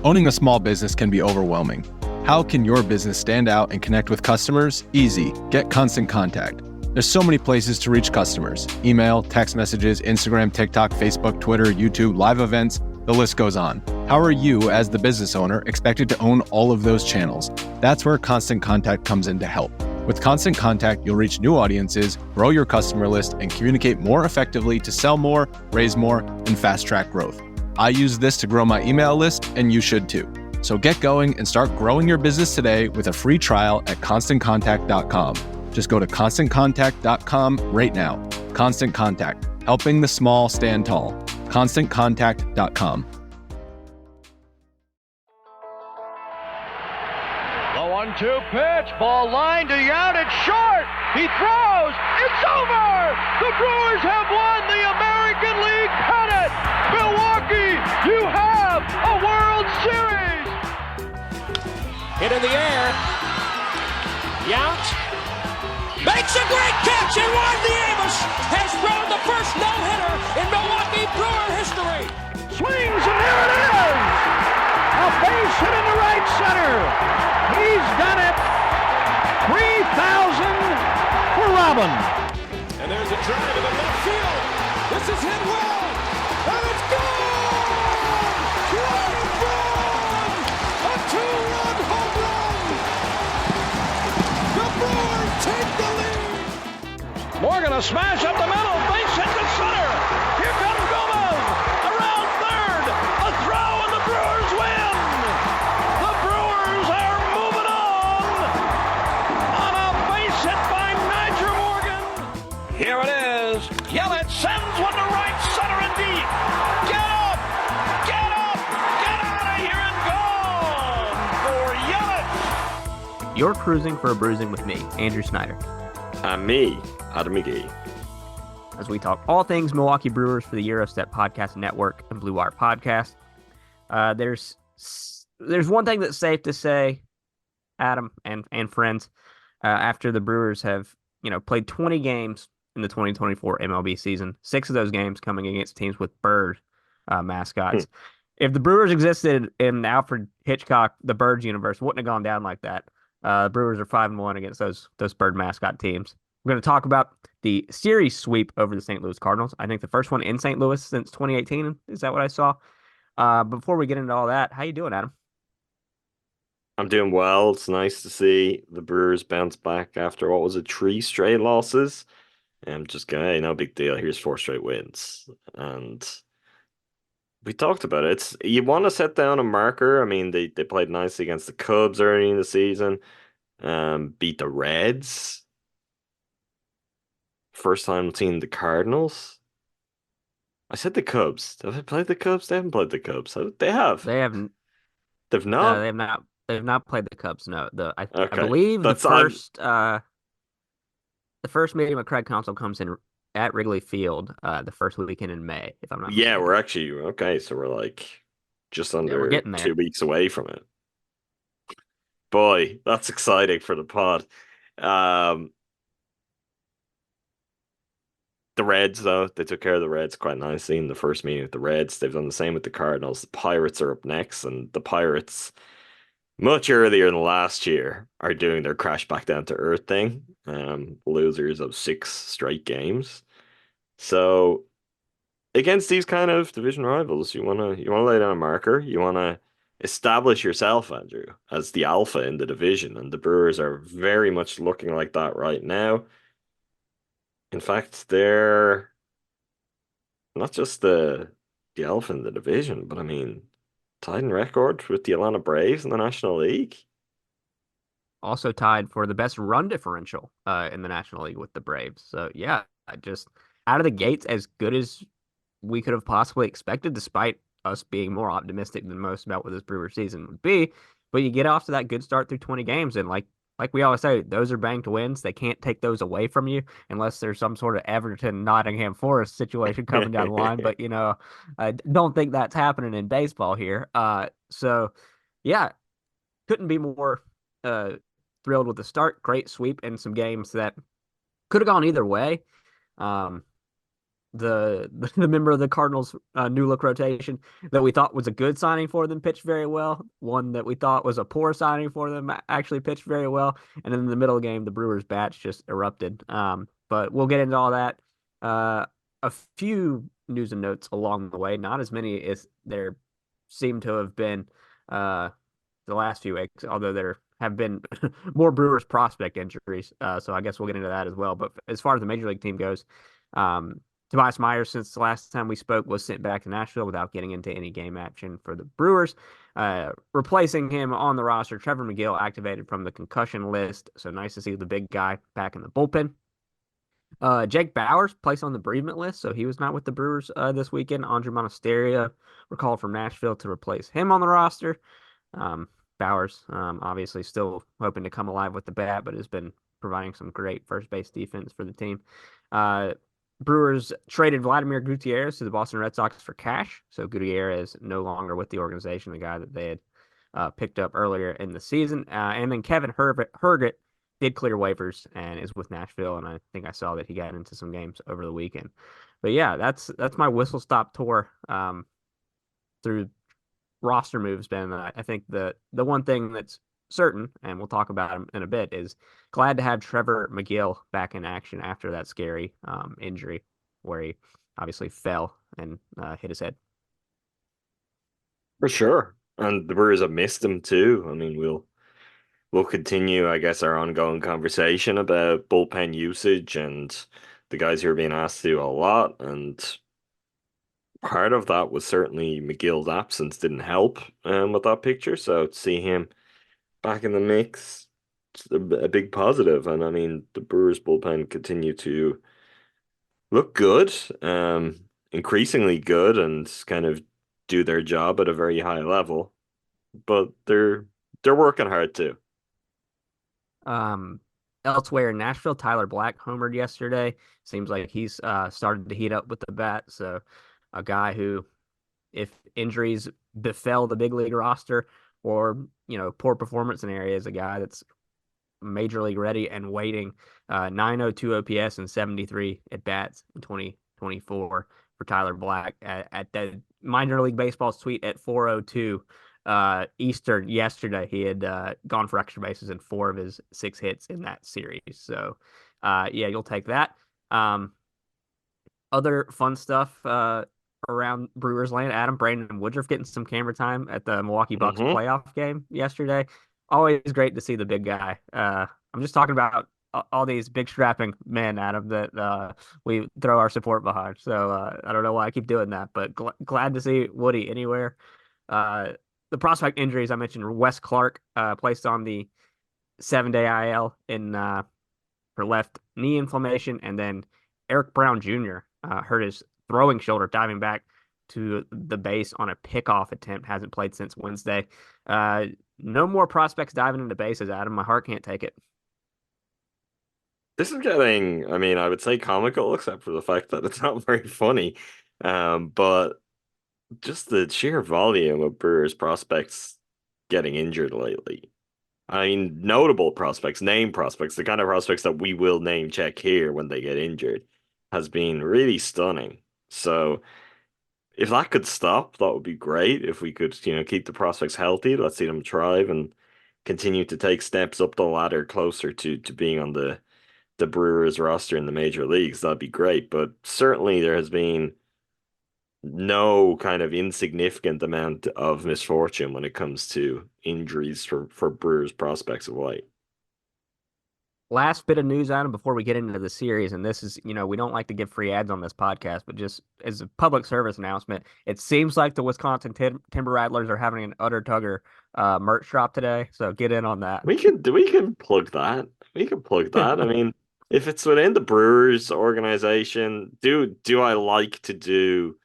Owning a small business can be overwhelming. How can your business stand out and connect with customers? Easy. Get Constant Contact. There's so many places to reach customers. Email, text messages, Instagram, TikTok, Facebook, Twitter, YouTube, live events, the list goes on. How are you, as the business owner, expected to own all of those channels? That's where Constant Contact comes in to help. With Constant Contact, you'll reach new audiences, grow your customer list, and communicate more effectively to sell more, raise more, and fast-track growth. I use this to grow my email list, and you should too. So get going and start growing your business today with a free trial at ConstantContact.com. Just go to ConstantContact.com right now. Constant Contact, helping the small stand tall. ConstantContact.com. The 1-2 pitch, ball lined to Yount, it's short, he throws, it's over! The Brewers have won the American League pennant! Milwaukee, you have a World Series! Hit in the air, Yount makes a great catch, and Juan Nieves has thrown the first no-hitter in Milwaukee Brewer history! Swings, and there it is! A base hit in the right center! He's done it! 3,000 for Robin. And there's a drive in the left field. This is hit well, and it's gone! Ryan Braun! A two-run home run! The Brewers take the lead! Morgan, a smash up the middle, base hit to center. Here comes Gomez, around third, a throw, and the Brewers win! The Brewers are moving on a base hit by Nigel Morgan. Here it is. Yelich sends one to right center and deep. Get up! Get up! Get out of here and gone for Yelich. You're cruising for a Brewsing with me, Andrew Snyder. And me, Adam McGee. As we talk all things Milwaukee Brewers for the Eurostep Podcast Network and Blue Wire Podcast. There's one thing that's safe to say, Adam and friends, after the Brewers have played 20 games in the 2024 MLB season, 6 of those games coming against teams with bird mascots. If the Brewers existed in Alfred Hitchcock, the Birds universe, it wouldn't have gone down like that. Brewers are 5-1 against those bird mascot teams. We're going to talk about the series sweep over the St. Louis Cardinals. I think the first one in St. Louis since 2018. Is that what I saw? Before we get into all that, how you doing, Adam? I'm doing well. It's nice to see the Brewers bounce back after, what was it, 3 straight losses? I'm just going, hey, no big deal. Here's 4 straight wins. And we talked about it. You want to set down a marker. I mean, they played nicely against the Cubs early in the season. Beat the Reds. First time seeing the Cardinals. I said the Cubs. Have they played the Cubs? They haven't played the Cubs. They have. They haven't. They've not. They have not. They've not played the Cubs. No. I Okay. believe That's the first meeting with Craig Counsell comes in at Wrigley Field the first weekend in May, if I'm not Yeah, mistaken. we're actually okay. So we're like just under we're getting there. 2 weeks away from it. Boy, that's exciting for the pod. The Reds, though, they took care of the Reds quite nicely in the first meeting with the Reds. They've done the same with the Cardinals. The Pirates are up next, and the Pirates, much earlier than last year, are doing their crash back down to earth thing. Losers of 6 straight games. So against these kind of division rivals, you wanna lay down a marker. You wanna establish yourself, Andrew, as the alpha in the division, and the Brewers are very much looking like that right now. In fact, they're not just the alpha in the division, but I mean, tied in record with the Atlanta Braves in the National League. Also tied for the best run differential in the National League with the Braves. So, yeah, just out of the gates, as good as we could have possibly expected, despite us being more optimistic than most about what this Brewers season would be. But you get off to that good start through 20 games, and like we always say, those are banked wins. They can't take those away from you unless there's some sort of Everton, Nottingham Forest situation coming down the line. But, I don't think that's happening in baseball here. So, yeah, couldn't be more thrilled with the start. Great sweep in some games that could have gone either way. the member of the Cardinals new look rotation that we thought was a good signing for them pitched very well. One that we thought was a poor signing for them actually pitched very well. And then in the middle of the game, the Brewers bats just erupted. But we'll get into all that. A few news and notes along the way, not as many as there seem to have been the last few weeks, although there have been more Brewers prospect injuries. So I guess we'll get into that as well. But as far as the major league team goes, Tobias Myers, since the last time we spoke, was sent back to Nashville without getting into any game action for the Brewers. Replacing him on the roster, Trevor McGill activated from the concussion list. So nice to see the big guy back in the bullpen. Jake Bauers placed on the bereavement list, so he was not with the Brewers this weekend. Andre Monasterio recalled from Nashville to replace him on the roster. Bauers, obviously still hoping to come alive with the bat, but has been providing some great first base defense for the team. Brewers traded Vladimir Gutierrez to the Boston Red Sox for cash. So Gutierrez no longer with the organization, the guy that they had picked up earlier in the season. And then Kevin Herget did clear waivers and is with Nashville. And I think I saw that he got into some games over the weekend. But yeah, that's my whistle stop tour through roster moves, Ben. I think the one thing that's certain, and we'll talk about him in a bit, is glad to have Trevor McGill back in action after that scary injury where he obviously fell and hit his head. For sure. And the Brewers have missed him too. I mean, we'll continue, I guess, our ongoing conversation about bullpen usage and the guys who are being asked to do a lot. And part of that was certainly McGill's absence didn't help with that picture. So to see him back in the mix, it's a big positive. And I mean, the Brewers bullpen continue to look good, increasingly good, and kind of do their job at a very high level. But they're working hard too. Elsewhere in Nashville, Tyler Black homered yesterday. Seems like he's started to heat up with the bat. So a guy who, if injuries befell the big league roster or, poor performance in areas, a guy that's major league ready and waiting. 902 OPS and 73 at bats in 2024 for Tyler Black at the minor league baseball's tweet at 4:02 Eastern yesterday. He had gone for extra bases in 4 of his 6 hits in that series. So, yeah, you'll take that. Other fun stuff around Brewers land. Brandon Woodruff getting some camera time at the Milwaukee Bucks playoff game yesterday. Always great to see the big guy. I'm just talking about all these big strapping men, Adam, that we throw our support behind. So I don't know why I keep doing that, but glad to see Woody anywhere. The prospect injuries I mentioned, Wes Clark placed on the 7-day IL for left knee inflammation, and then Eric Brown Jr. Hurt his throwing shoulder diving back to the base on a pickoff attempt. Hasn't played since Wednesday. No more prospects diving into bases, Adam. My heart can't take it. This is getting, I mean, I would say comical, except for the fact that it's not very funny. But just the sheer volume of Brewers prospects getting injured lately. I mean, notable prospects, name prospects, the kind of prospects that we will name check here when they get injured, has been really stunning. So if that could stop, that would be great. If we could, keep the prospects healthy, let's see them thrive and continue to take steps up the ladder closer to being on the Brewers roster in the major leagues, that'd be great. But certainly there has been no kind of insignificant amount of misfortune when it comes to injuries for Brewers prospects of late. Last bit of news, Adam, before we get into the series, and this is, we don't like to give free ads on this podcast, but just as a public service announcement, it seems like the Wisconsin Timber Rattlers are having an Utter Tugger merch drop today, so get in on that. We can plug that. We can plug that. I mean, if it's within the Brewers organization, do I like to do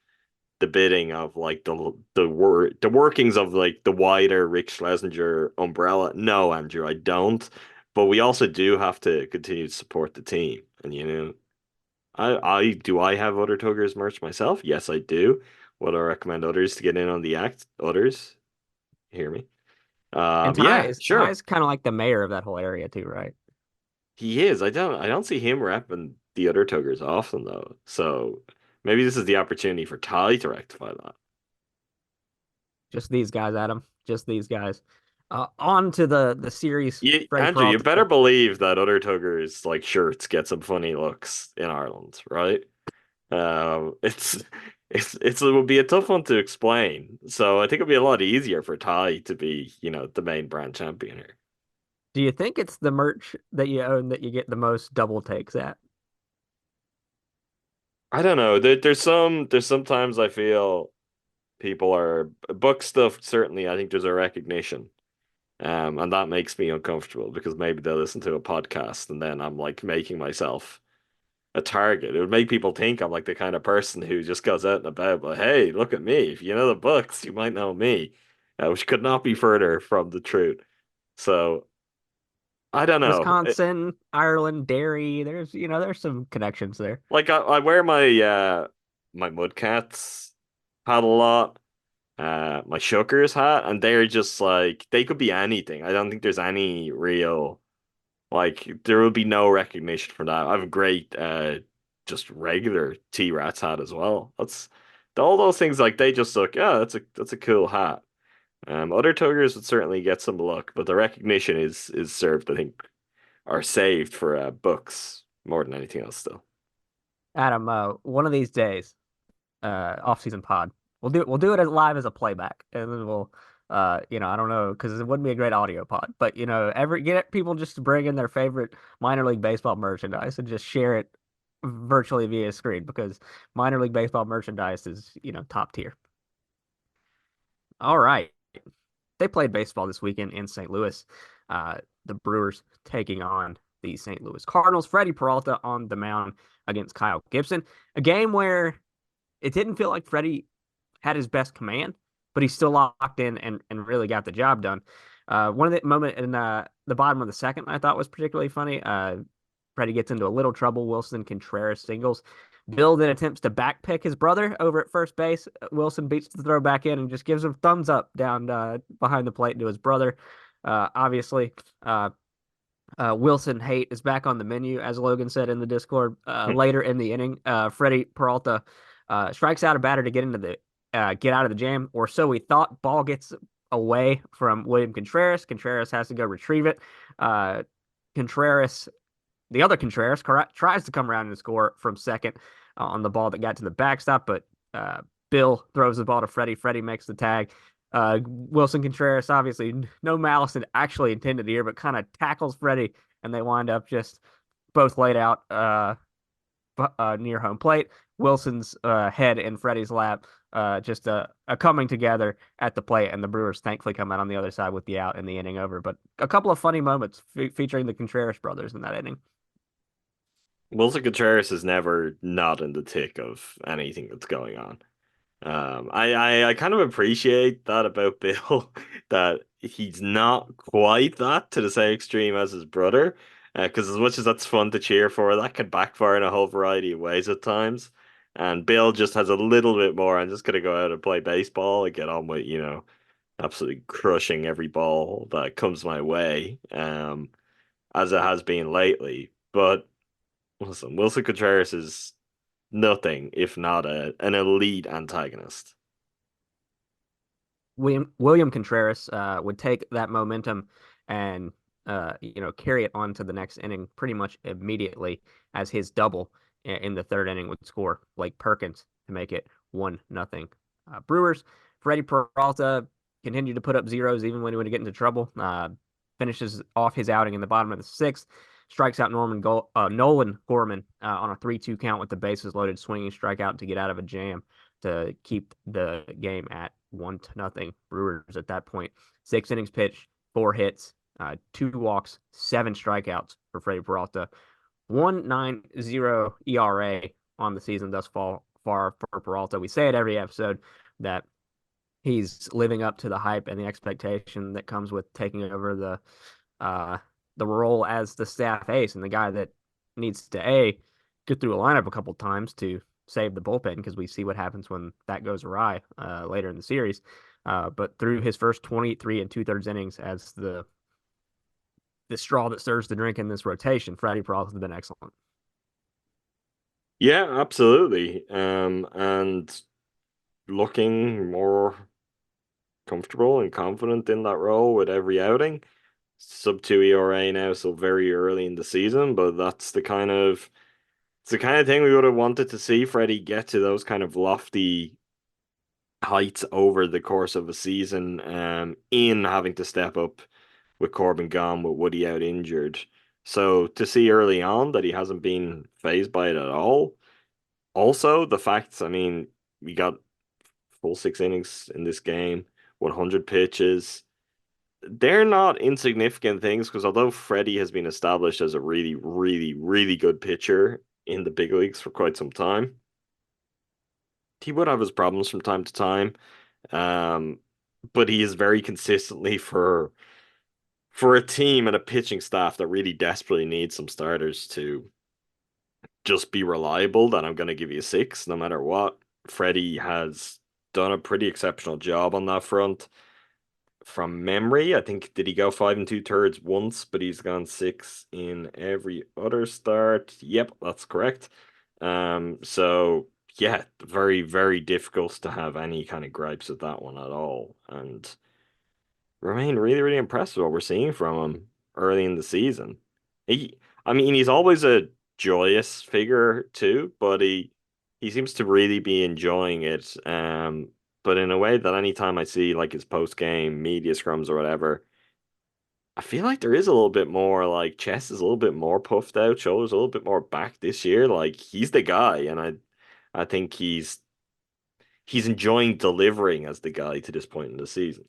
the bidding of like the workings of like the wider Rick Schlesinger umbrella? No, Andrew, I don't. But we also do have to continue to support the team. And I have Utter Tuggers merch myself? Yes, I do. Would I recommend others to get in on the act? Others? Hear me? And yeah, sure. Ty's kind of like the mayor of that whole area too, right? He is. I don't see him repping the Utter Tuggers often though. So Maybe this is the opportunity for Ty to rectify that. Just these guys, Adam. Just these guys. On to the series. Freddie Andrew, you Peralta. better believe that other Tuggers like shirts get some funny looks in Ireland, right? It's it would be a tough one to explain. So I think it'd be a lot easier for Ty to be, the main brand champion here. Do you think it's the merch that you own that you get the most double takes at? I don't know. There's sometimes I feel people are book stuff. Certainly, I think there's a recognition, and that makes me uncomfortable because maybe they'll listen to a podcast and then I'm like making myself a target. It would make people think I'm like the kind of person who just goes out and about. But hey, look at me. If you know the books, you might know me, which could not be further from the truth. So I don't know. Wisconsin, Ireland, Derry. There's some connections there. Like I wear my Mudcats hat a lot, my Shookers hat, and they're just like they could be anything. I don't think there's any real like there will be no recognition for that. I have a great just regular T-Rats hat as well. That's all those things like they just look, yeah, that's a cool hat. Other tuggers would certainly get some luck, but the recognition is served, I think, or saved for books more than anything else still. Adam, one of these days, off-season pod, we'll do it as live as a playback, and then we'll, I don't know, because it wouldn't be a great audio pod, but get people just to bring in their favorite minor league baseball merchandise and just share it virtually via screen because minor league baseball merchandise is top tier. All right, they played baseball this weekend in St. Louis. The Brewers taking on the St. Louis Cardinals. Freddie Peralta on the mound against Kyle Gibson. A game where it didn't feel like Freddie had his best command, but he still locked in and really got the job done. One of the moment in the bottom of the second I thought was particularly funny. Freddie gets into a little trouble. Wilson Contreras singles. Bill then attempts to backpick his brother over at first base. Wilson beats the throw back in and just gives him thumbs up down behind the plate to his brother. Obviously, Wilson hate is back on the menu, as Logan said in the Discord. Later in the inning, Freddie Peralta strikes out a batter to get out of the jam, or so we thought. Ball gets away from William Contreras. Contreras has to go retrieve it. The other Contreras tries to come around and score from second on the ball that got to the backstop, but Bill throws the ball to Freddie. Freddie makes the tag. Wilson Contreras, obviously, no malice actually intended here, but kind of tackles Freddie, and they wind up just both laid out near home plate. Wilson's head in Freddie's lap, just a coming together at the plate, and the Brewers thankfully come out on the other side with the out and the inning over. But a couple of funny moments featuring the Contreras brothers in that inning. Wilson Contreras is never not in the thick of anything that's going on. I kind of appreciate that about Bill, that he's not quite that to the same extreme as his brother. Because as much as that's fun to cheer for, that can backfire in a whole variety of ways at times. And Bill just has a little bit more. I'm just gonna go out and play baseball and get on with, absolutely crushing every ball that comes my way, as it has been lately. But listen, Wilson Contreras is nothing if not an elite antagonist. William Contreras would take that momentum and carry it on to the next inning pretty much immediately, as his double in the third inning would score Blake Perkins to make it 1-0 Brewers. Freddie Peralta continued to put up zeros even when he would get into trouble. Finishes off his outing in the bottom of the sixth. Strikes out Nolan Gorman on a 3-2 count with the bases loaded, swinging strikeout to get out of a jam to keep the game at 1-0 Brewers at that point. 6 innings pitched, 4 hits, 2 walks, 7 strikeouts for Freddie Peralta. 1.90 ERA on the season thus far for Peralta. We say it every episode that he's living up to the hype and the expectation that comes with taking over the role as the staff ace and the guy that needs to get through a lineup a couple times to save the bullpen, because we see what happens when that goes awry later in the series. But through his first 23 2/3 innings as the straw that stirs the drink in this rotation, Freddie Peralta has been excellent. Yeah, absolutely. And looking more comfortable and confident in that role with every outing. Sub two ERA now, so very early in the season, but it's the kind of thing we would have wanted to see Freddie get to those kind of lofty heights over the course of a season, in having to step up with Corbin gone, with Woody out injured. So to see early on that he hasn't been phased by it at all. Also, the fact, I mean, we got full 6 innings in this game, 100 pitches. They're not insignificant things because although Freddie has been established as a really, really, really good pitcher in the big leagues for quite some time, he would have his problems from time to time. Um, but he is very consistently for a team and a pitching staff that really desperately needs some starters to just be reliable, that I'm going to give you 6 no matter what. Freddie has done a pretty exceptional job on that front. From memory, I think, did he go 5 2/3 once, but he's gone 6 in every other start. Yep, that's correct. So yeah, very, very difficult to have any kind of gripes with that one at all. And remain really, really impressed with what we're seeing from him early in the season. I mean, he's always a joyous figure too, but he seems to really be enjoying it. But in a way that anytime I see like his post game media scrums or whatever, I feel like there is a little bit more like chest is a little bit more puffed out, shoulders a little bit more back this year. Like he's the guy, and I think he's enjoying delivering as the guy to this point in the season.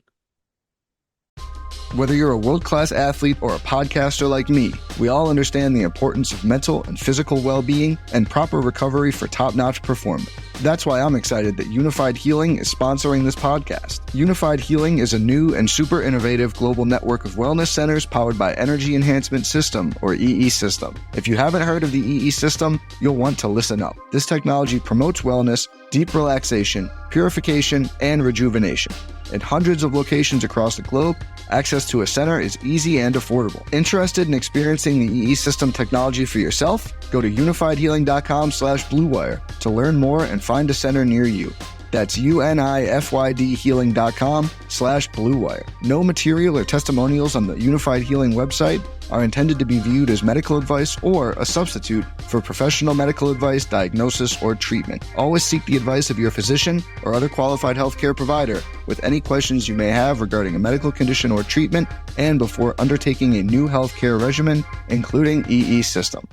Whether you're a world-class athlete or a podcaster like me, we all understand the importance of mental and physical well-being and proper recovery for top-notch performance. That's why I'm excited that Unified Healing is sponsoring this podcast. Unified Healing is a new and super innovative global network of wellness centers powered by Energy Enhancement System, or EE System. If you haven't heard of the EE System, you'll want to listen up. This technology promotes wellness, deep relaxation, purification, and rejuvenation. In hundreds of locations across the globe, access to a center is easy and affordable. Interested in experiencing the EE System technology for yourself? Go to unifiedhealing.com/bluewire to learn more and find a center near you. That's unifydhealing.com/bluewire. No material or testimonials on the Unified Healing website are intended to be viewed as medical advice or a substitute for professional medical advice, diagnosis, or treatment. Always seek the advice of your physician or other qualified healthcare provider with any questions you may have regarding a medical condition or treatment and before undertaking a new healthcare regimen, including EE System.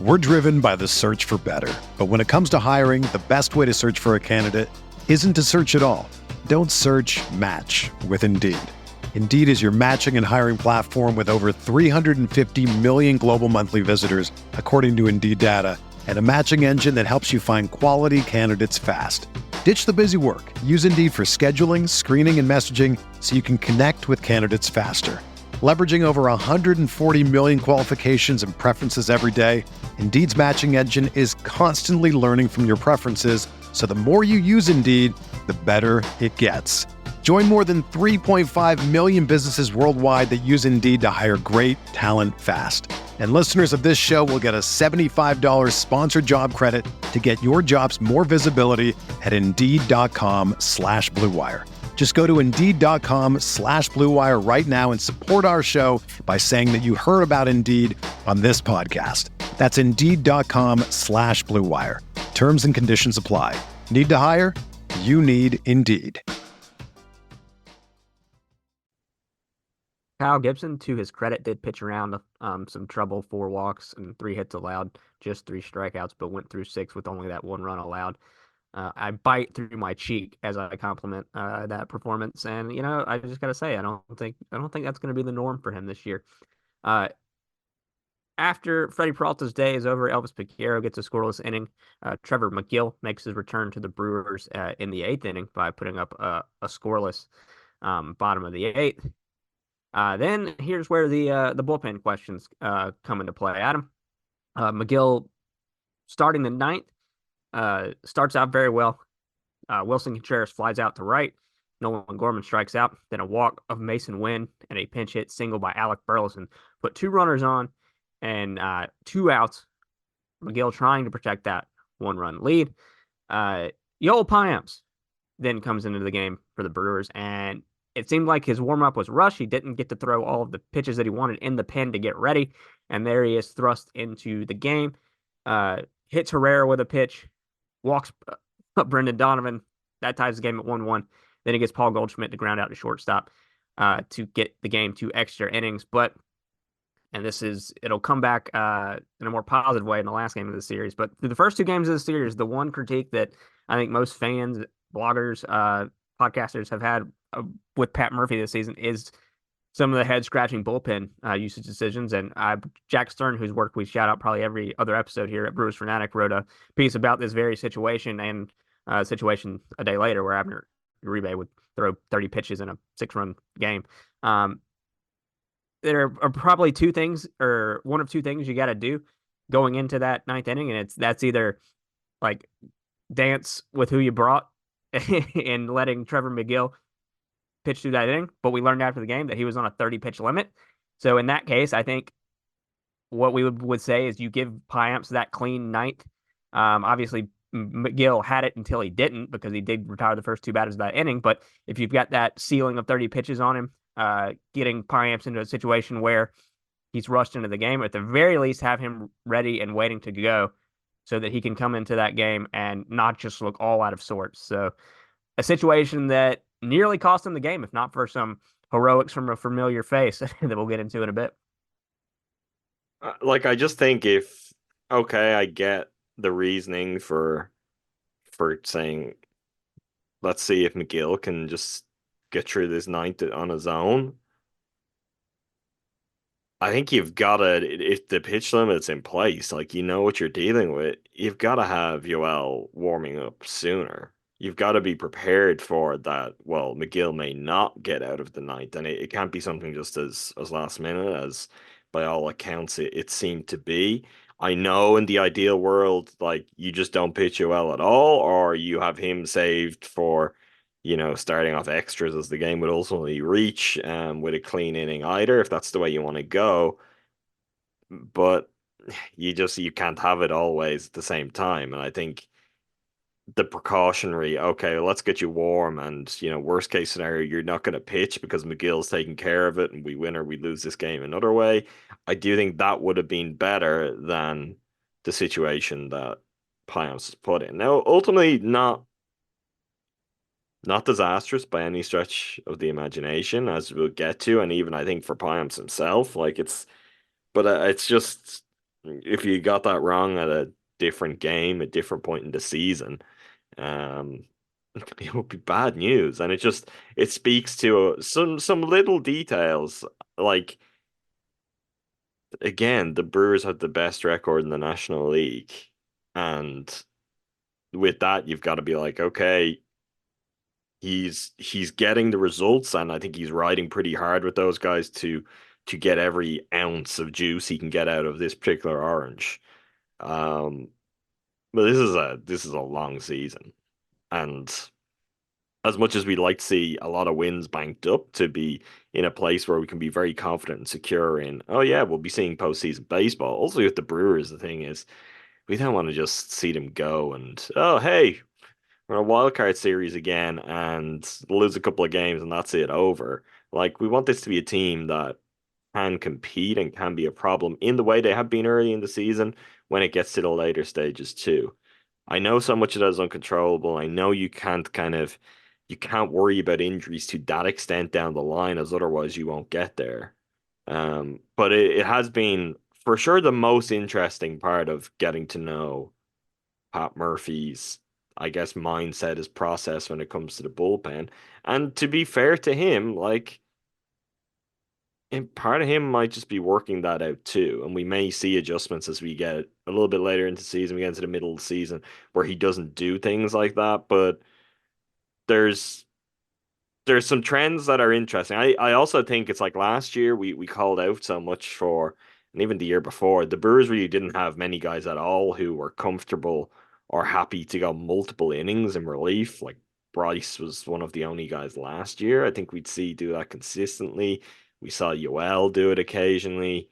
We're driven by the search for better. But when it comes to hiring, the best way to search for a candidate isn't to search at all. Don't search, match with Indeed. Indeed is your matching and hiring platform with over 350 million global monthly visitors, according to Indeed data, and a matching engine that helps you find quality candidates fast. Ditch the busy work. Use Indeed for scheduling, screening, and messaging so you can connect with candidates faster. Leveraging over 140 million qualifications and preferences every day, Indeed's matching engine is constantly learning from your preferences, so the more you use Indeed, the better it gets. Join more than 3.5 million businesses worldwide that use Indeed to hire great talent fast. And listeners of this show will get a $75 sponsored job credit to get your jobs more visibility at Indeed.com/BlueWire. Just go to Indeed.com/BlueWire right now and support our show by saying that you heard about Indeed on this podcast. That's Indeed.com/BlueWire. Terms and conditions apply. Need to hire? You need Indeed. Kyle Gibson, to his credit, did pitch around some trouble, 4 walks and 3 hits allowed, just 3 strikeouts, but went through 6 with only that 1 run allowed. I bite through my cheek as I compliment that performance, and I just gotta say, I don't think that's going to be the norm for him this year. After Freddie Peralta's day is over, Elvis Piquero gets a scoreless inning. Trevor McGill makes his return to the Brewers in the 8th inning by putting up a scoreless bottom of the 8th. Then here's where the bullpen questions come into play. Adam, McGill starting the 9th. Starts out very well. Wilson Contreras flies out to right. Nolan Gorman strikes out. Then a walk of Mason Wynn and a pinch hit single by Alec Burleson put 2 runners on and 2 outs McGill trying to protect that 1-run lead. Yoel Payamps then comes into the game for the Brewers, and it seemed like his warm-up was rushed. He didn't get to throw all of the pitches that he wanted in the pen to get ready, and there he is thrust into the game. Hits Herrera with a pitch, walks Brendan Donovan. That ties the game at 1-1. Then he gets Paul Goldschmidt to ground out to shortstop to get the game to extra innings. And it'll come back in a more positive way in the last game of the series. But through the first 2 games of the series, the one critique that I think most fans, bloggers, podcasters have had with Pat Murphy this season is some of the head-scratching bullpen usage decisions. And Jack Stern, whose work we shout out probably every other episode here at Brewers Fanatic, wrote a piece about this very situation and situation a day later where Abner Uribe would throw 30 pitches in a 6-run game. There are probably 2 things, or one of 2 things you got to do going into that 9th inning, and that's either like dance with who you brought and letting Trevor McGill pitch through that inning. But we learned after the game that he was on a 30-pitch limit. So in that case, I think what we would say is you give Payamps that clean 9th. Obviously, McGill had it until he didn't, because he did retire the first 2 batters of that inning. But if you've got that ceiling of 30 pitches on him, getting Payamps into a situation where he's rushed into the game, at the very least have him ready and waiting to go so that he can come into that game and not just look all out of sorts. So a situation that nearly cost him the game, if not for some heroics from a familiar face that we'll get into in a bit. I just think I get the reasoning for saying, let's see if McGill can just get through this 9th on his own. I think you've got to, if the pitch limit's in place, like, you know what you're dealing with, you've got to have Yoel warming up sooner. You've got to be prepared for that. Well, McGill may not get out of the 9th, and it can't be something just as last minute as, by all accounts, it seemed to be. I know in the ideal world, like, you just don't pitch Yoel at all, or you have him saved for, starting off extras as the game would ultimately reach, with a clean inning either, if that's the way you want to go. But you can't have it always at the same time. And I think the precautionary, okay, let's get you warm, and worst case scenario, you're not going to pitch because McGill's taking care of it and we win or we lose this game another way. I do think that would have been better than the situation that Payamps put in. Now, ultimately, not disastrous by any stretch of the imagination, as we'll get to, and even I think for Payamps himself, it's just, if you got that wrong at a different game, a different point in the season, it would be bad news. And it speaks to some little details, like, again, the Brewers have the best record in the National League, and with that, you've got to be like, okay, he's getting the results, and I think he's riding pretty hard with those guys to get every ounce of juice he can get out of this particular orange. But this is a long season, and as much as we'd like to see a lot of wins banked up to be in a place where we can be very confident and secure in, oh yeah, we'll be seeing postseason baseball. Also with the Brewers, the thing is, we don't want to just see them go and, oh hey, we're in a wild card series again and lose a couple of games and that's it, over. Like, we want this to be a team that can compete and can be a problem in the way they have been early in the season when it gets to the later stages too. I know so much of that is uncontrollable. I know you can't worry about injuries to that extent down the line, as otherwise you won't get there. But it has been for sure the most interesting part of getting to know Pat Murphy's, I guess, mindset, his process when it comes to the bullpen. And to be fair to him, like, and part of him might just be working that out too. And we may see adjustments as we get a little bit later into the season, we get into the middle of the season, where he doesn't do things like that. But there's some trends that are interesting. I also think it's like last year we called out so much for, and even the year before, the Brewers really didn't have many guys at all who were comfortable or happy to go multiple innings in relief. Like, Bryce was one of the only guys last year I think we'd see do that consistently. We saw Yoel do it occasionally.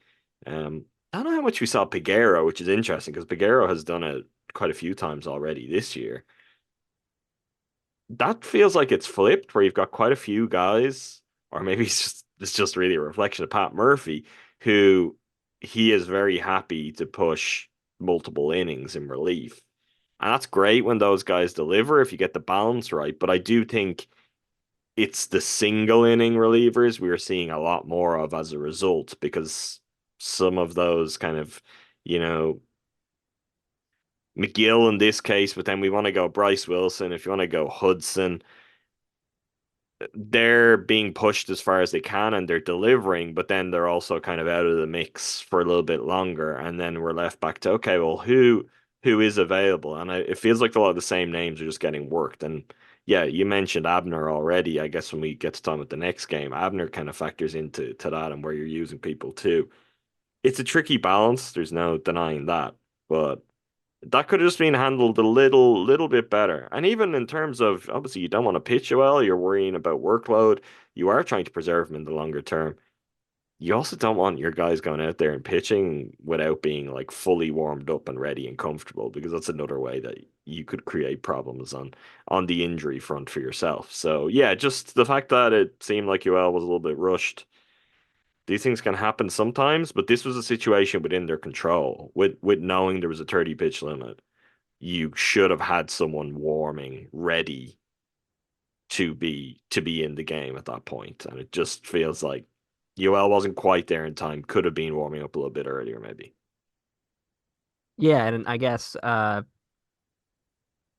I don't know how much we saw Piguero, which is interesting because Piguero has done it quite a few times already this year. That feels like it's flipped, where you've got quite a few guys, or maybe it's just really a reflection of Pat Murphy, who he is very happy to push multiple innings in relief. And that's great when those guys deliver if you get the balance right. But I do think it's the single inning relievers we are seeing a lot more of as a result, because some of those kind of, you know, McGill in this case, but then we want to go Bryce Wilson, if you want to go Hudson, they're being pushed as far as they can and they're delivering, but then they're also kind of out of the mix for a little bit longer, and then we're left back to, okay, well, who is available? And it feels like a lot of the same names are just getting worked. And yeah, you mentioned Abner already. I guess when we get to talk about the next game, Abner kind of factors into that, and where you're using people too. It's a tricky balance. There's no denying that, but that could have just been handled a little bit better. And even in terms of, obviously you don't want to pitch well, you're worrying about workload. You are trying to preserve them in the longer term. You also don't want your guys going out there and pitching without being like fully warmed up and ready and comfortable, because that's another way that you could create problems on the injury front for yourself. So yeah, just the fact that it seemed like UL was a little bit rushed. These things can happen sometimes, but this was a situation within their control. With knowing there was a 30 pitch limit, you should have had someone warming, ready to be in the game at that point. And it just feels like UL wasn't quite there in time. Could have been warming up a little bit earlier, maybe. Yeah, and I guess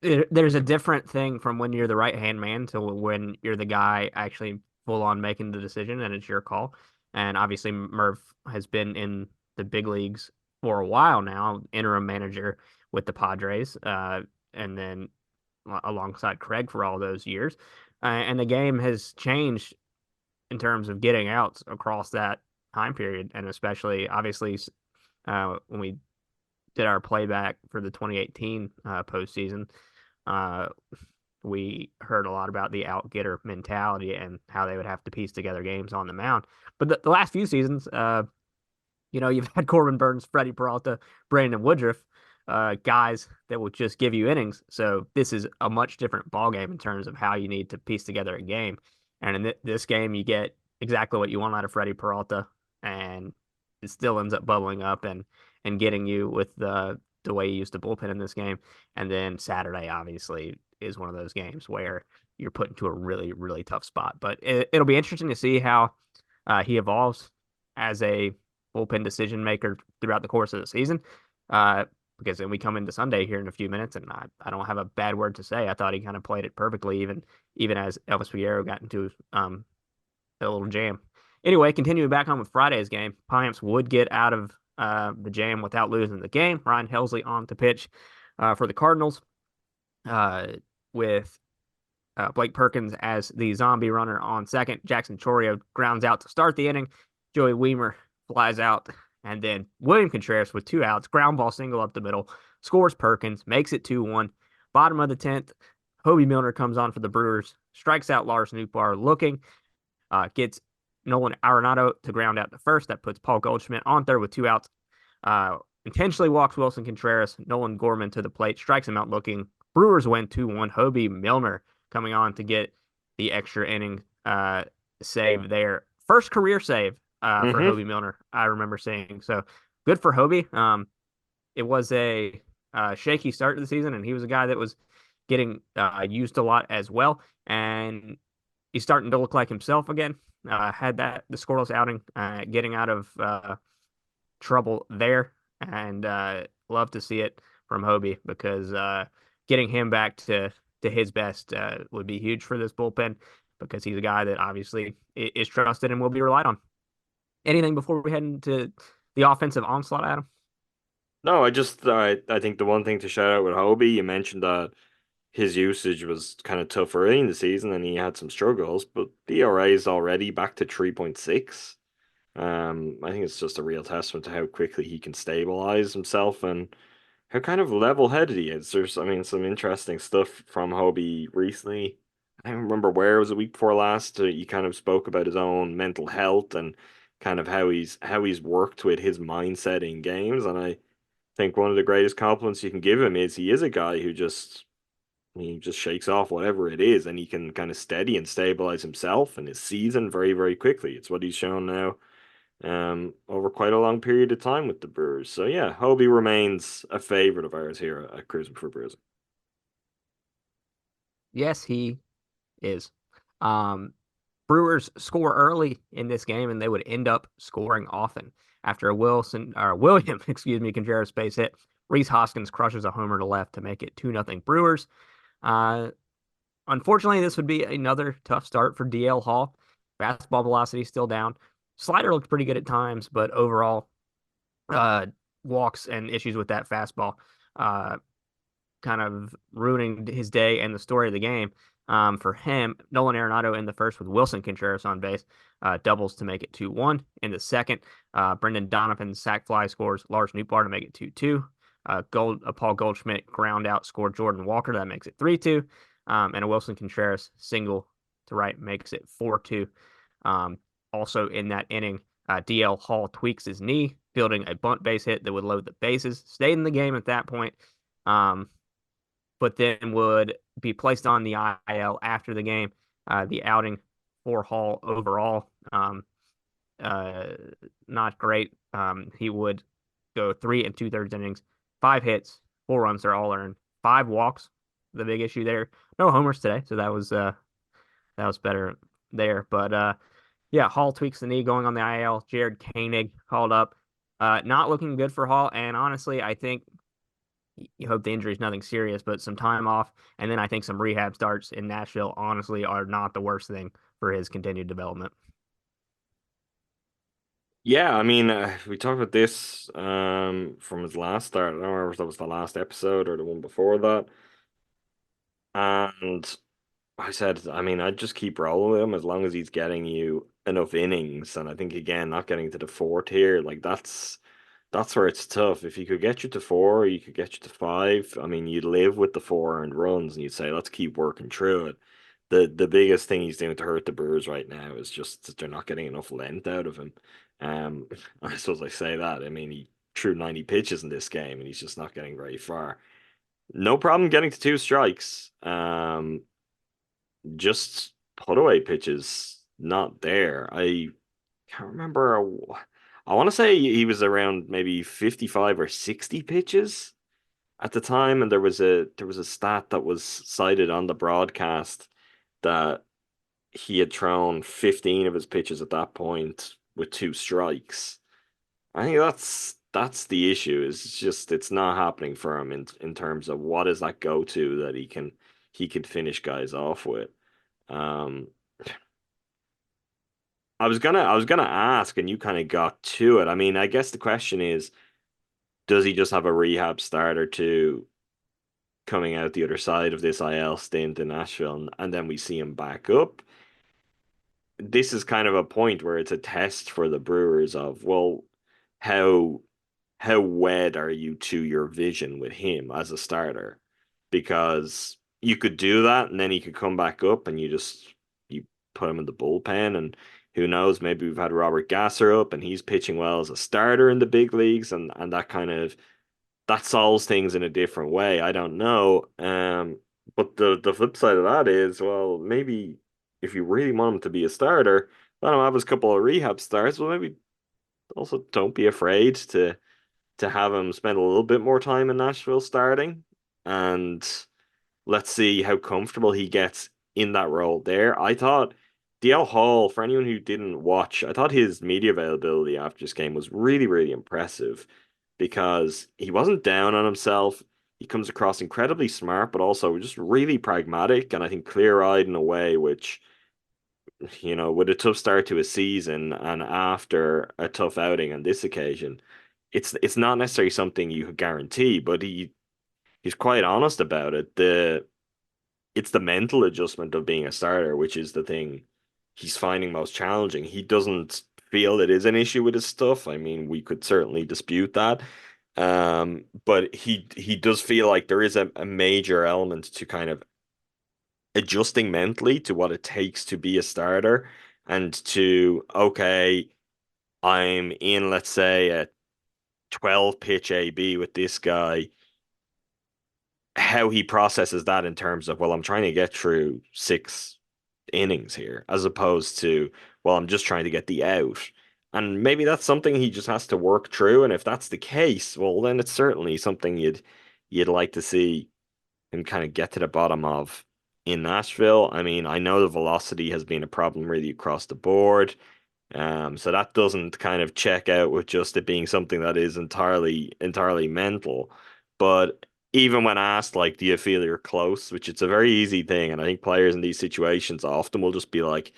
there's a different thing from when you're the right hand man to when you're the guy actually full on making the decision and it's your call. And obviously, Murph has been in the big leagues for a while now, interim manager with the Padres, and then alongside Craig for all those years. And the game has changed in terms of getting outs across that time period, and especially obviously when we did our playback for the 2018 postseason, uh, we heard a lot about the out getter mentality and how they would have to piece together games on the mound. But the last few seasons, you've had Corbin Burns, Freddie Peralta, Brandon Woodruff, guys that will just give you innings. So this is a much different ball game in terms of how you need to piece together a game. And in this game, you get exactly what you want out of Freddie Peralta, and it still ends up bubbling up and getting you with the way you used the bullpen in this game. And then Saturday, obviously, is one of those games where you're put into a really, really tough spot. But it'll be interesting to see how he evolves as a bullpen decision maker throughout the course of the season. Because then we come into Sunday here in a few minutes, and I don't have a bad word to say. I thought he kind of played it perfectly, even as Elvis Figueroa got into a little jam. Anyway, continuing back on with Friday's game, Payamps would get out of the jam without losing the game. Ryan Helsley on to pitch for the Cardinals with Blake Perkins as the zombie runner on second. Jackson Chorio grounds out to start the inning. Joey Weimer flies out. And then William Contreras with 2 outs, ground ball single up the middle, scores Perkins, makes it 2-1. Bottom of the 10th, Hobie Milner comes on for the Brewers, strikes out Lars Nootbaar looking, gets Nolan Arenado to ground out to first. That puts Paul Goldschmidt on third with 2 outs. Intentionally walks Wilson Contreras. Nolan Gorman to the plate, strikes him out looking. Brewers win 2-1. Hobie Milner coming on to get the extra inning save there. First career save for Hobie Milner, I remember seeing. So good for Hobie. It was a shaky start to the season, and he was a guy that was getting used a lot as well. And he's starting to look like himself again. Had the scoreless outing, getting out of trouble there, and love to see it from Hobie, because getting him back to his best would be huge for this bullpen, because he's a guy that obviously is trusted and will be relied on. Anything before we head into the offensive onslaught, Adam? No, I think the one thing to shout out with Hobie, you mentioned that his usage was kind of tough early in the season and he had some struggles, but the ERA is already back to 3.6. I think it's just a real testament to how quickly he can stabilize himself and how kind of level-headed he is. There's, I mean, some interesting stuff from Hobie recently. I don't remember where it was, a week before last. He kind of spoke about his own mental health and kind of how he's worked with his mindset in games. And I think one of the greatest compliments you can give him is he is a guy who he just shakes off whatever it is, and he can kind of steady and stabilize himself and his season very, very quickly. It's what he's shown now over quite a long period of time with the Brewers. So yeah, Hobie remains a favorite of ours here at Cruising for Brewsing. Yes, he is. Um, Brewers score early in this game, and they would end up scoring often. After a William, excuse me, Contreras base hit, Rhys Hoskins crushes a homer to left to make it 2-0 Brewers. Uh, Unfortunately, this would be another tough start for DL Hall. Fastball velocity still down. Slider looked pretty good at times, but overall, uh, walks and issues with that fastball kind of ruining his day and the story of the game. For him, Nolan Arenado in the first with Wilson Contreras on base, doubles to make it 2-1. In the second, Brendan Donovan's sac fly scores Lars Nootbaar to make it 2-2. Paul Goldschmidt ground out scored Jordan Walker. That makes it 3-2. And a Wilson Contreras single to right makes it 4-2. Also in that inning, DL Hall tweaks his knee, fielding a bunt base hit that would load the bases. Stayed in the game at that point. But then would be placed on the IL after the game. The outing for Hall overall, not great. He would go 3 2/3 innings, 5 hits, 4 runs are all earned, 5 walks. The big issue there, no homers today, so that was better there. But yeah, Hall tweaks the knee going on the IL. Jared Koenig called up, not looking good for Hall, and honestly, I think. You hope the injury is nothing serious, but some time off, and then I think some rehab starts in Nashville, honestly, are not the worst thing for his continued development. Yeah, I mean, we talked about this from his last start. I don't remember if that was the last episode or the one before that. And I said, I mean, I'd just keep rolling with him as long as he's getting you enough innings. And I think again, not getting to the fourth here, like that's where it's tough. If he could get you to 4, he could get you to 5. I mean, you'd live with the 4 earned runs, and you'd say, let's keep working through it. The biggest thing he's doing to hurt the Brewers right now is just that they're not getting enough length out of him. I suppose I say that. I mean, he threw 90 pitches in this game, and he's just not getting very far. No problem getting to 2 strikes. Just put away pitches, not there. I can't remember. I want to say he was around maybe 55 or 60 pitches at the time, and there was a stat that was cited on the broadcast that he had thrown 15 of his pitches at that point with 2 strikes. I think that's the issue. It's not happening for him in terms of what is that go to that he can finish guys off with. Um, I was gonna ask, and you kind of got to it. I mean, I guess the question is, does he just have a rehab start or two coming out the other side of this IL stint in Nashville, and then we see him back up? This is kind of a point where it's a test for the Brewers of, well, how how wed are you to your vision with him as a starter? Because you could do that, and then he could come back up, and you put him in the bullpen, and who knows, maybe we've had Robert Gasser up, and he's pitching well as a starter in the big leagues, and that solves things in a different way. I don't know. But the flip side of that is, well, maybe if you really want him to be a starter, let him have his couple of rehab starts. Well, maybe also don't be afraid to have him spend a little bit more time in Nashville starting, and let's see how comfortable he gets in that role there. I thought DL Hall, for anyone who didn't watch, I thought his media availability after this game was really, really impressive because he wasn't down on himself. He comes across incredibly smart, but also just really pragmatic and I think clear-eyed in a way which, with a tough start to a season and after a tough outing on this occasion, it's not necessarily something you could guarantee, but he's quite honest about it. It's the mental adjustment of being a starter, which is the thing he's finding most challenging. He doesn't feel it is an issue with his stuff. I mean, we could certainly dispute that. But he does feel like there is a major element to kind of adjusting mentally to what it takes to be a starter and to, okay, I'm in, let's say, a 12 pitch AB with this guy, how he processes that in terms of, well, I'm trying to get through 6 innings here, as opposed to, well, I'm just trying to get the out. And maybe that's something he just has to work through. And if that's the case, well, then it's certainly something you'd like to see him kind of get to the bottom of in Nashville. I mean, I know the velocity has been a problem really across the board. So that doesn't kind of check out with just it being something that is entirely mental. But even when asked, like, do you feel you're close? Which it's a very easy thing, and I think players in these situations often will just be like,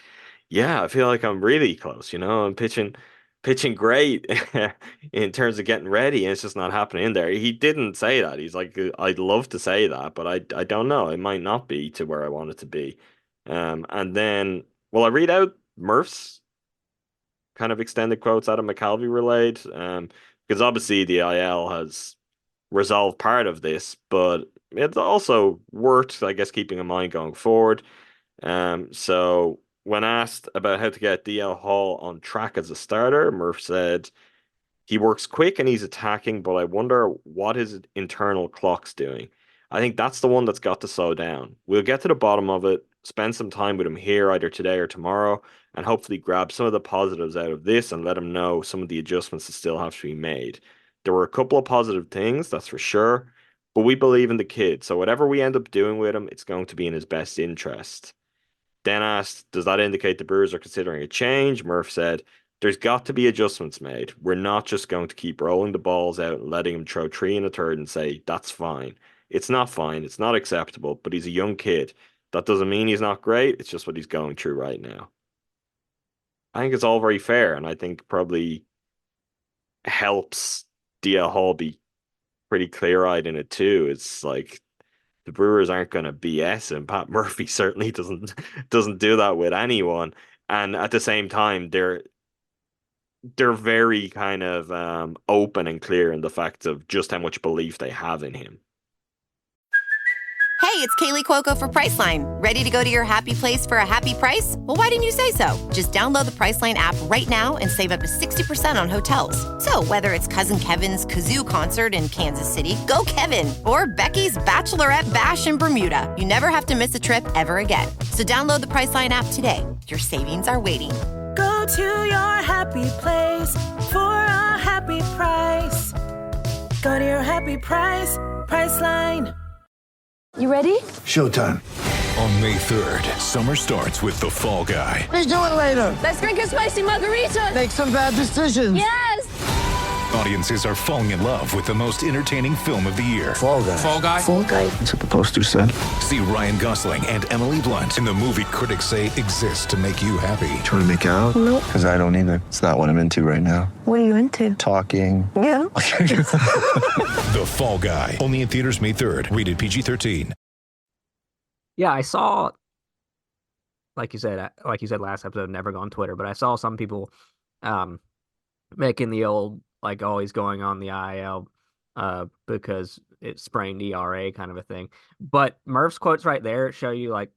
yeah, I feel like I'm really close, I'm pitching great in terms of getting ready, and it's just not happening in there. He didn't say that. He's like, I'd love to say that, but I don't know. It might not be to where I want it to be. And then, well, I read out Murph's kind of extended quotes Adam McCalvy relayed, because obviously the IL has resolved part of this, but it's also worth, I guess, keeping in mind going forward. So when asked about how to get DL Hall on track as a starter, Murph said he works quick and he's attacking, but I wonder what his internal clock's doing. I think that's the one that's got to slow down. We'll get to the bottom of it, spend some time with him here either today or tomorrow, and hopefully grab some of the positives out of this and let him know some of the adjustments that still have to be made. There were a couple of positive things, that's for sure, but we believe in the kid, so whatever we end up doing with him, it's going to be in his best interest. Then asked, does that indicate the Brewers are considering a change? Murph said, there's got to be adjustments made. We're not just going to keep rolling the balls out and letting him throw 3 1/3 and say, that's fine. It's not fine. It's not acceptable, but he's a young kid. That doesn't mean he's not great. It's just what he's going through right now. I think it's all very fair, and I think probably helps DL Hall be pretty clear-eyed in it too. It's like the Brewers aren't going to BS, and Pat Murphy certainly doesn't do that with anyone. And at the same time, they're very kind of open and clear in the fact of just how much belief they have in him. Hey, it's Kaylee Cuoco for Priceline. Ready to go to your happy place for a happy price? Well, why didn't you say so? Just download the Priceline app right now and save up to 60% on hotels. So whether it's Cousin Kevin's Kazoo Concert in Kansas City, go Kevin, or Becky's Bachelorette Bash in Bermuda, you never have to miss a trip ever again. So download the Priceline app today. Your savings are waiting. Go to your happy place for a happy price. Go to your happy price, Priceline. You ready? Showtime. On May 3rd, summer starts with The Fall Guy. Let's do it later. Let's drink a spicy margarita. Make some bad decisions. Yes! Audiences are falling in love with the most entertaining film of the year. Fall Guy. Fall Guy? Fall guy. That's what the poster said. See Ryan Gosling and Emily Blunt in the movie critics say exists to make you happy. Trying to make it out? Nope. Because I don't either. It's not what I'm into right now. What are you into? Talking. Yeah. The Fall Guy. Only in theaters May 3rd. Rated PG-13. Yeah, I saw, like you said last episode, never go on Twitter, but I saw some people making the old, like, always going on the IL because it sprained ERA kind of a thing. But Murph's quotes right there show you, like,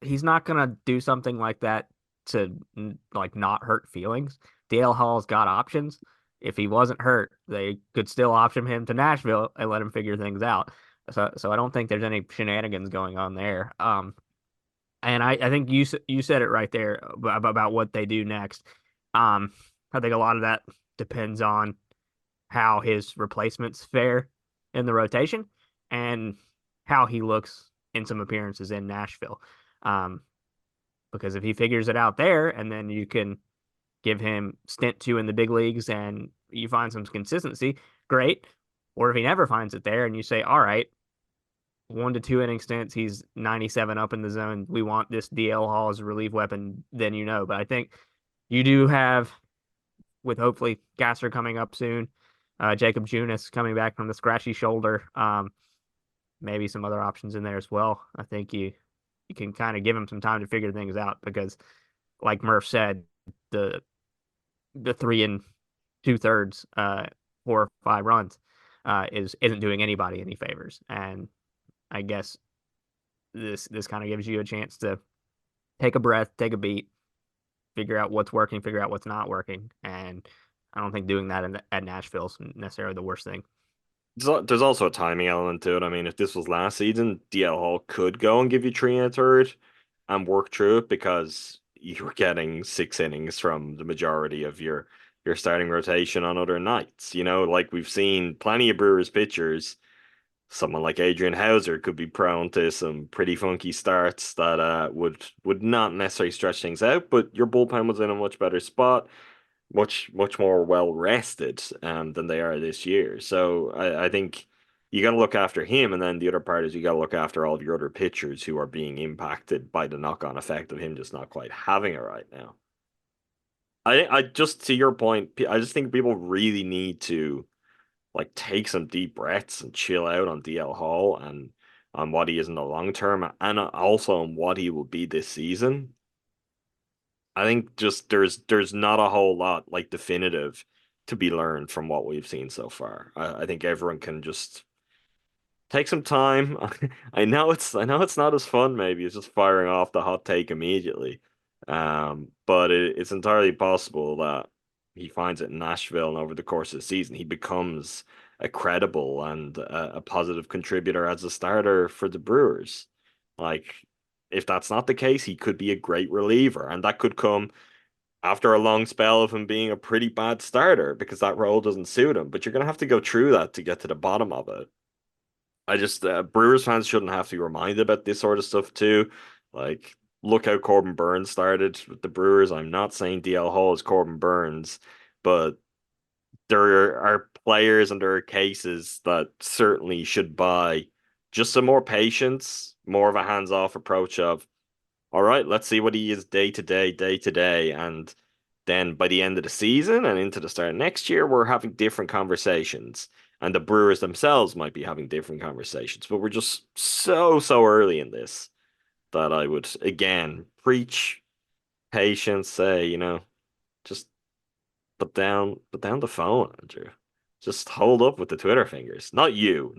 he's not going to do something like that to, like, not hurt feelings. DL Hall's got options. If he wasn't hurt, they could still option him to Nashville and let him figure things out. So I don't think there's any shenanigans going on there. And I think you said it right there about what they do next. I think a lot of that depends on how his replacements fare in the rotation and how he looks in some appearances in Nashville. Because if he figures it out there and then you can give him stint 2 in the big leagues and you find some consistency, great. Or if he never finds it there and you say, all right, 1 to 2 inning stints, he's 97 up in the zone, we want this DL Hall as a relief weapon, then you know. But I think you do have, with hopefully Gasser coming up soon, Jacob Junis coming back from the scratchy shoulder, maybe some other options in there as well. I think you can kind of give him some time to figure things out because, like Murph said, the 3 2/3, 4 or 5 runs isn't doing anybody any favors. And I guess this kind of gives you a chance to take a breath, take a beat, figure out what's working, figure out what's not working. And I don't think doing that at Nashville is necessarily the worst thing. There's also a timing element to it. I mean, if this was last season, DL Hall could go and give you 3 1/3 and work through it because you were getting 6 innings from the majority of your starting rotation on other nights. Like we've seen plenty of Brewers pitchers. Someone like Adrian Hauser could be prone to some pretty funky starts that would not necessarily stretch things out, but your bullpen was in a much better spot, much more well rested than they are this year. So I think you got to look after him, and then the other part is you got to look after all of your other pitchers who are being impacted by the knock-on effect of him just not quite having it right now. I just, to your point, I just think people really need to like take some deep breaths and chill out on DL Hall and on what he is in the long term, and also on what he will be this season. I think just there's not a whole lot like definitive to be learned from what we've seen so far. I think everyone can just take some time. I know it's not as fun maybe as just firing off the hot take immediately. But it's entirely possible that he finds it in Nashville and over the course of the season he becomes a credible and a positive contributor as a starter for the Brewers. Like if that's not the case, he could be a great reliever, and that could come after a long spell of him being a pretty bad starter because that role doesn't suit him. But you're going to have to go through that to get to the bottom of it. I just Brewers fans shouldn't have to be reminded about this sort of stuff too. Like, look how Corbin Burns started with the Brewers. I'm not saying DL Hall is Corbin Burns, but there are players and there are cases that certainly should buy just some more patience, more of a hands-off approach of, all right, let's see what he is day to day, and then by the end of the season and into the start of next year, we're having different conversations. And the Brewers themselves might be having different conversations, but we're just so early in this that I would again preach patience, say, just put down the phone, Andrew. Just hold up with the Twitter fingers. Not you.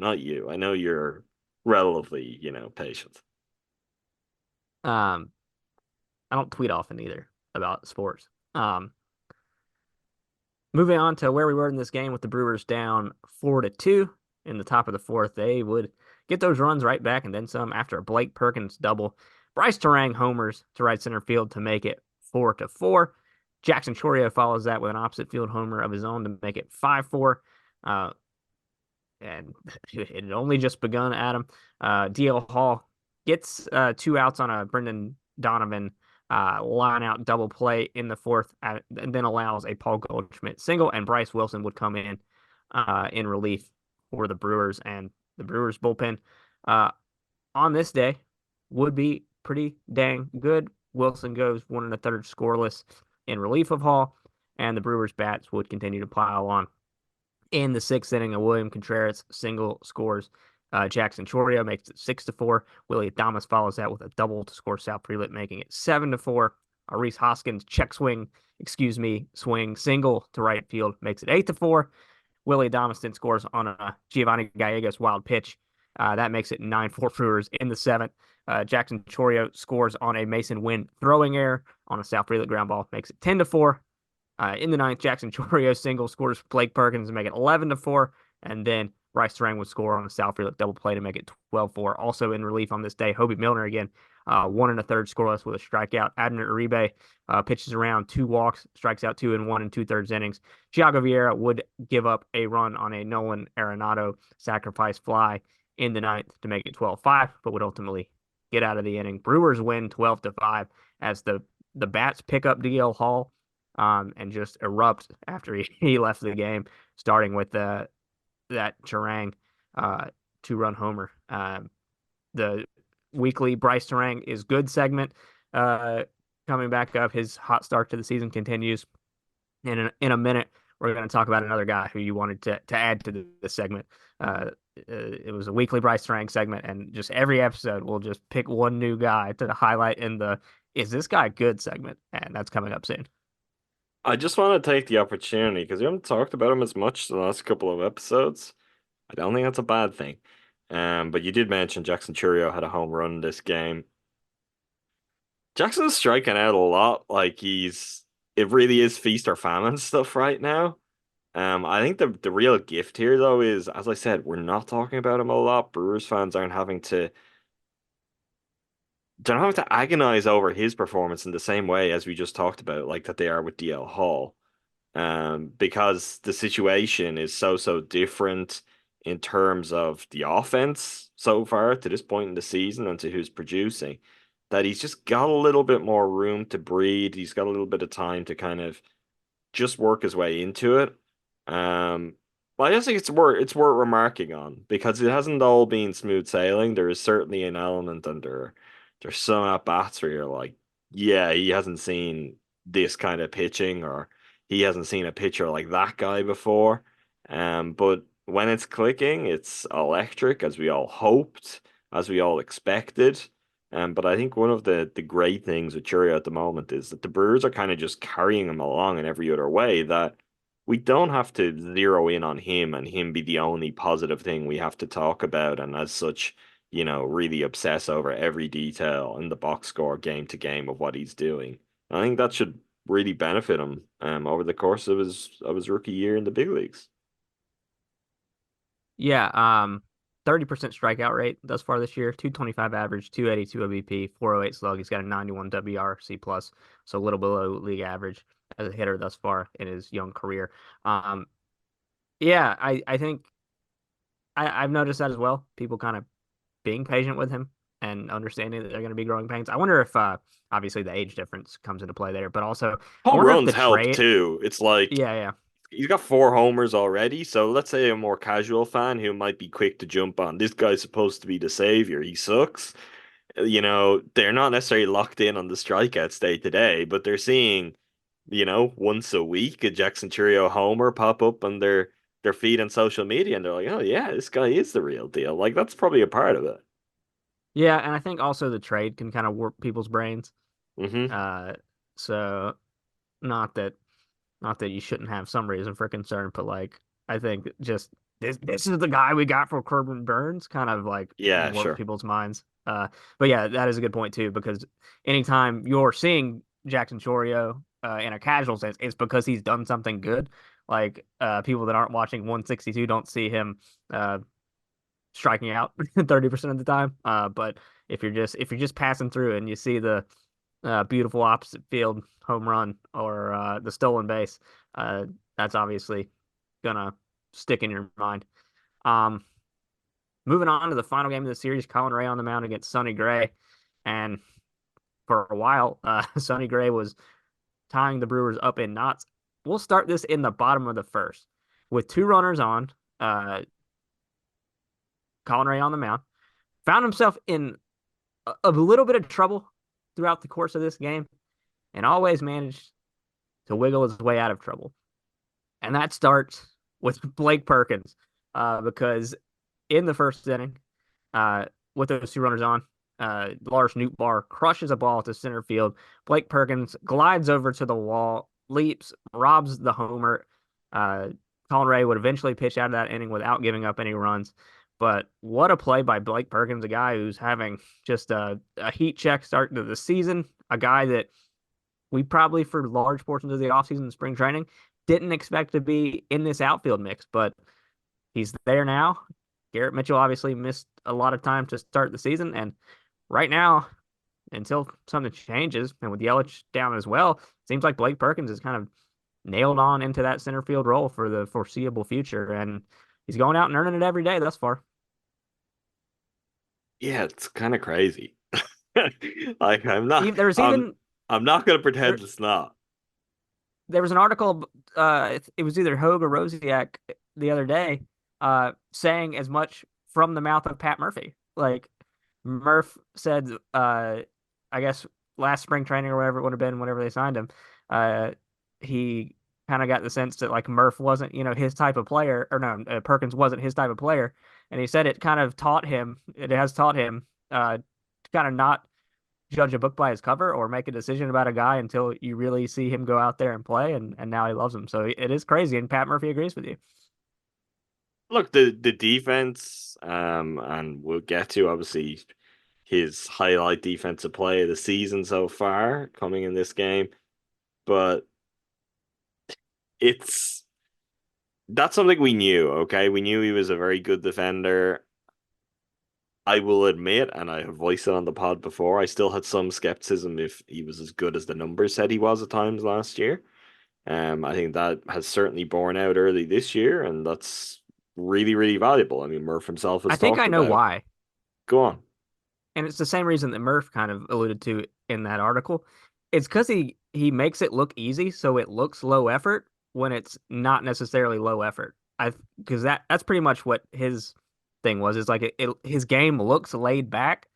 I know you're relatively, patient. I don't tweet often either about sports. Moving on to where we were in this game with the Brewers down 4-2 in the top of the fourth, they would get those runs right back and then some after a Blake Perkins double. Bryce Terang homers to right center field to make it 4-4. Jackson Chorio follows that with an opposite field homer of his own to make it 5-4. And it had only just begun, Adam. DL Hall gets 2 outs on a Brendan Donovan line out double play in the fourth, and then allows a Paul Goldschmidt single, and Bryce Wilson would come in relief for the Brewers, and the Brewers bullpen on this day would be pretty dang good. Wilson goes 1 1/3 scoreless in relief of Hall, and the Brewers bats would continue to pile on. In the 6th inning, a William Contreras single scores. Jackson Chorio makes it 6-4. Willie Adames follows that with a double to score Sal Frelick, making it 7-4. A Reese Hoskins swing single to right field makes it 8-4. Willie Adames then scores on a Giovanni Gallegos wild pitch. That makes it 9-4 Brewers in the 7th. Jackson Chorio scores on a Mason Wynn throwing error on a Sal Frelick ground ball, makes it 10-4. In the 9th, Jackson Chorio single scores Blake Perkins to make it 11-4, and then Bryce Terang would score on a Sal Frelick double play to make it 12-4. Also in relief on this day, Hobie Milner again, 1 1/3 scoreless with a strikeout. Abner Uribe pitches around 2 walks, strikes out 2 in 1 2/3 innings. Thiago Vieira would give up a run on a Nolan Arenado sacrifice fly in the 9th to make it 12-5, but would ultimately get out of the inning. Brewers win 12-5 as the bats pick up DL Hall and just erupt after he left the game, starting with that Terang 2-run homer. The weekly Bryce Terang is good segment coming back up. His hot start to the season continues. In a minute, we're going to talk about another guy who you wanted to add to this segment. It was a weekly Bryce Terang segment, and just every episode we'll just pick one new guy to highlight in the "Is this guy good?" segment, and that's coming up soon. I just want to take the opportunity because we haven't talked about him as much the last couple of episodes. I don't think that's a bad thing. But you did mention Jackson Churio had a home run this game. Jackson's striking out a lot. Like it really is feast or famine stuff right now. I think the real gift here though is, as I said, we're not talking about him a lot. Brewers fans aren't having to don't have to agonize over his performance in the same way as we just talked about, like that they are with DL Hall. Because the situation is so different in terms of the offense so far to this point in the season and to who's producing, that he's just got a little bit more room to breathe. He's got a little bit of time to kind of just work his way into it. But I just think it's worth remarking on because it hasn't all been smooth sailing. There is certainly an element under there's some at bats where you're like, yeah, he hasn't seen this kind of pitching or he hasn't seen a pitcher like that guy before. But when it's clicking, it's electric as we all hoped, as we all expected. But I think one of the great things with Churio at the moment is that the Brewers are kind of just carrying him along in every other way that we don't have to zero in on him and him be the only positive thing we have to talk about and as such, really obsess over every detail in the box score game to game of what he's doing. I think that should really benefit him over the course of his rookie year in the big leagues. Yeah, 30% strikeout rate thus far this year, 225 average, 282 OBP, 408 slug. He's got a 91 WRC plus, so a little below league average as a hitter thus far in his young career. Yeah, I think I've noticed that as well. People kind of being patient with him and understanding that they're going to be growing pains. I wonder if obviously the age difference comes into play there, but also I Home wonder if runs the help trade. too. It's like Yeah. he's got 4 homers already. So let's say a more casual fan who might be quick to jump on this guy's supposed to be the savior. He sucks. They're not necessarily locked in on the strikeouts day to day, but they're seeing, once a week a Jackson Churio homer pop up on their feed on social media, and they're like, oh yeah, this guy is the real deal. Like that's probably a part of it. Yeah, and I think also the trade can kind of warp people's brains. Hmm. So not that you shouldn't have some reason for concern, but like I think just this is the guy we got for Corbin Burns kind of like Yeah, warps sure. people's minds. But yeah, that is a good point too, because anytime you're seeing Jackson Chorio in a casual sense, it's because he's done something good. Like people that aren't watching 162 don't see him striking out 30% of the time. But if you're just passing through and you see the beautiful opposite field home run or the stolen base, uh, that's obviously gonna stick in your mind. Um, Moving on to the final game of the series, Colin Ray on the mound against Sonny Gray, and for a while, Sonny Gray was tying the Brewers up in knots. We'll start this in the bottom of the first with 2 runners on. Colin Ray on the mound found himself in a little bit of trouble throughout the course of this game and always managed to wiggle his way out of trouble. And that starts with Blake Perkins because in the first inning, with those 2 runners on, Lars Nootbaar crushes a ball to center field. Blake Perkins glides over to the wall, leaps, robs the homer. Colin Ray would eventually pitch out of that inning without giving up any runs. But what a play by Blake Perkins, a guy who's having just a heat check start to the season, a guy that we probably for large portions of the offseason and spring training didn't expect to be in this outfield mix, but he's there now. Garrett Mitchell obviously missed a lot of time to start the season, and right now, until something changes, and with Yelich down as well, it seems like Blake Perkins is kind of nailed on into that center field role for the foreseeable future, and he's going out and earning it every day thus far. Yeah, it's kind of crazy. Like I'm not. There's I'm. even I'm not gonna there, pretend it's not. there was an article, it was either Hogue or Rosiak the other day, saying as much from the mouth of Pat Murphy. Like Murph said, I guess last spring training or whatever it would have been, whenever they signed him, he kind of got the sense that like Murph wasn't, his type of player, or no, Perkins wasn't his type of player, and he said it has taught him to kind of not judge a book by his cover or make a decision about a guy until you really see him go out there and play, and now he loves him. So it is crazy, and Pat Murphy agrees with you. Look, the defense, and we'll get to obviously his highlight defensive play of the season so far coming in this game. But that's something we knew, okay? We knew he was a very good defender. I will admit, and I have voiced it on the pod before, I still had some skepticism if he was as good as the numbers said he was at times last year. I think that has certainly borne out early this year, and that's really, really valuable. I mean, Murph himself has I think talked I know about. why. Go on. And it's the same reason that Murph kind of alluded to in that article. It's because he makes it look easy, so it looks low effort when it's not necessarily low effort. Because that's pretty much what his thing was. Is like his game looks laid back,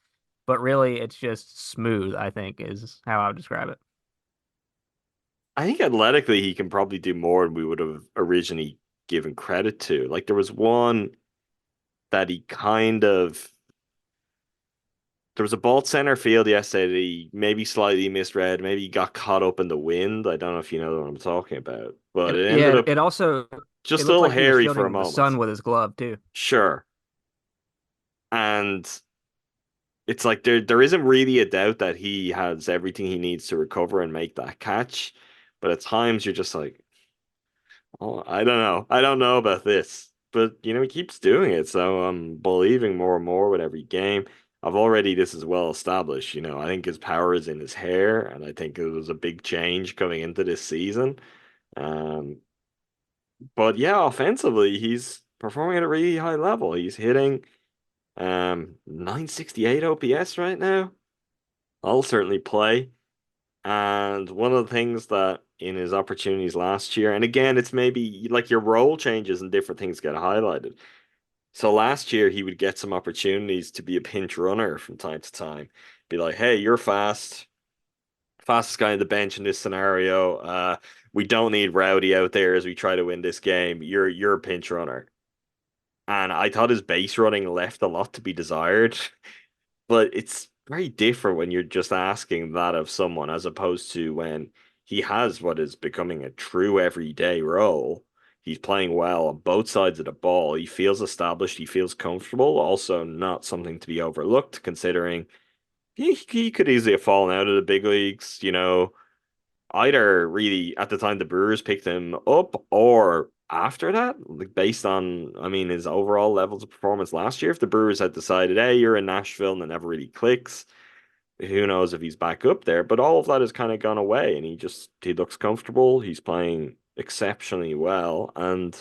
but really it's just smooth, I think is how I would describe it. I think athletically he can probably do more than we would have originally given credit to. Like there was one that he kind of there was a ball center field yesterday that he maybe slightly misread, maybe he got caught up in the wind. I don't know if you know what I'm talking about. But it ended up It also just it a looked little like he was hairy for a shielding the moment. sun with his glove too. Sure. And it's like there isn't really a doubt that he has everything he needs to recover and make that catch. But at times you're just like, oh, I don't know. I don't know about this. But he keeps doing it. So I'm believing more and more with every game. This is well established. I think his power is in his hair, and I think it was a big change coming into this season. Um, but yeah, offensively, he's performing at a really high level. He's hitting 968 OPS right now. I'll certainly play. And one of the things that in his opportunities last year, and again, it's maybe like your role changes and different things get highlighted. So last year he would get some opportunities to be a pinch runner from time to time. Be like, hey, you're fastest guy on the bench in this scenario. We don't need Rowdy out there as we try to win this game. You're a pinch runner. And I thought his base running left a lot to be desired. But it's very different when you're just asking that of someone as opposed to when he has what is becoming a true everyday role. He's playing well on both sides of the ball. He feels established. He feels comfortable. Also, not something to be overlooked, considering he could easily have fallen out of the big leagues. Either really at the time the Brewers picked him up or after that, like based on, I mean, his overall levels of performance last year. If the Brewers had decided, hey, you're in Nashville and it never really clicks, who knows if he's back up there. But all of that has kind of gone away, and he looks comfortable. He's playing exceptionally well, and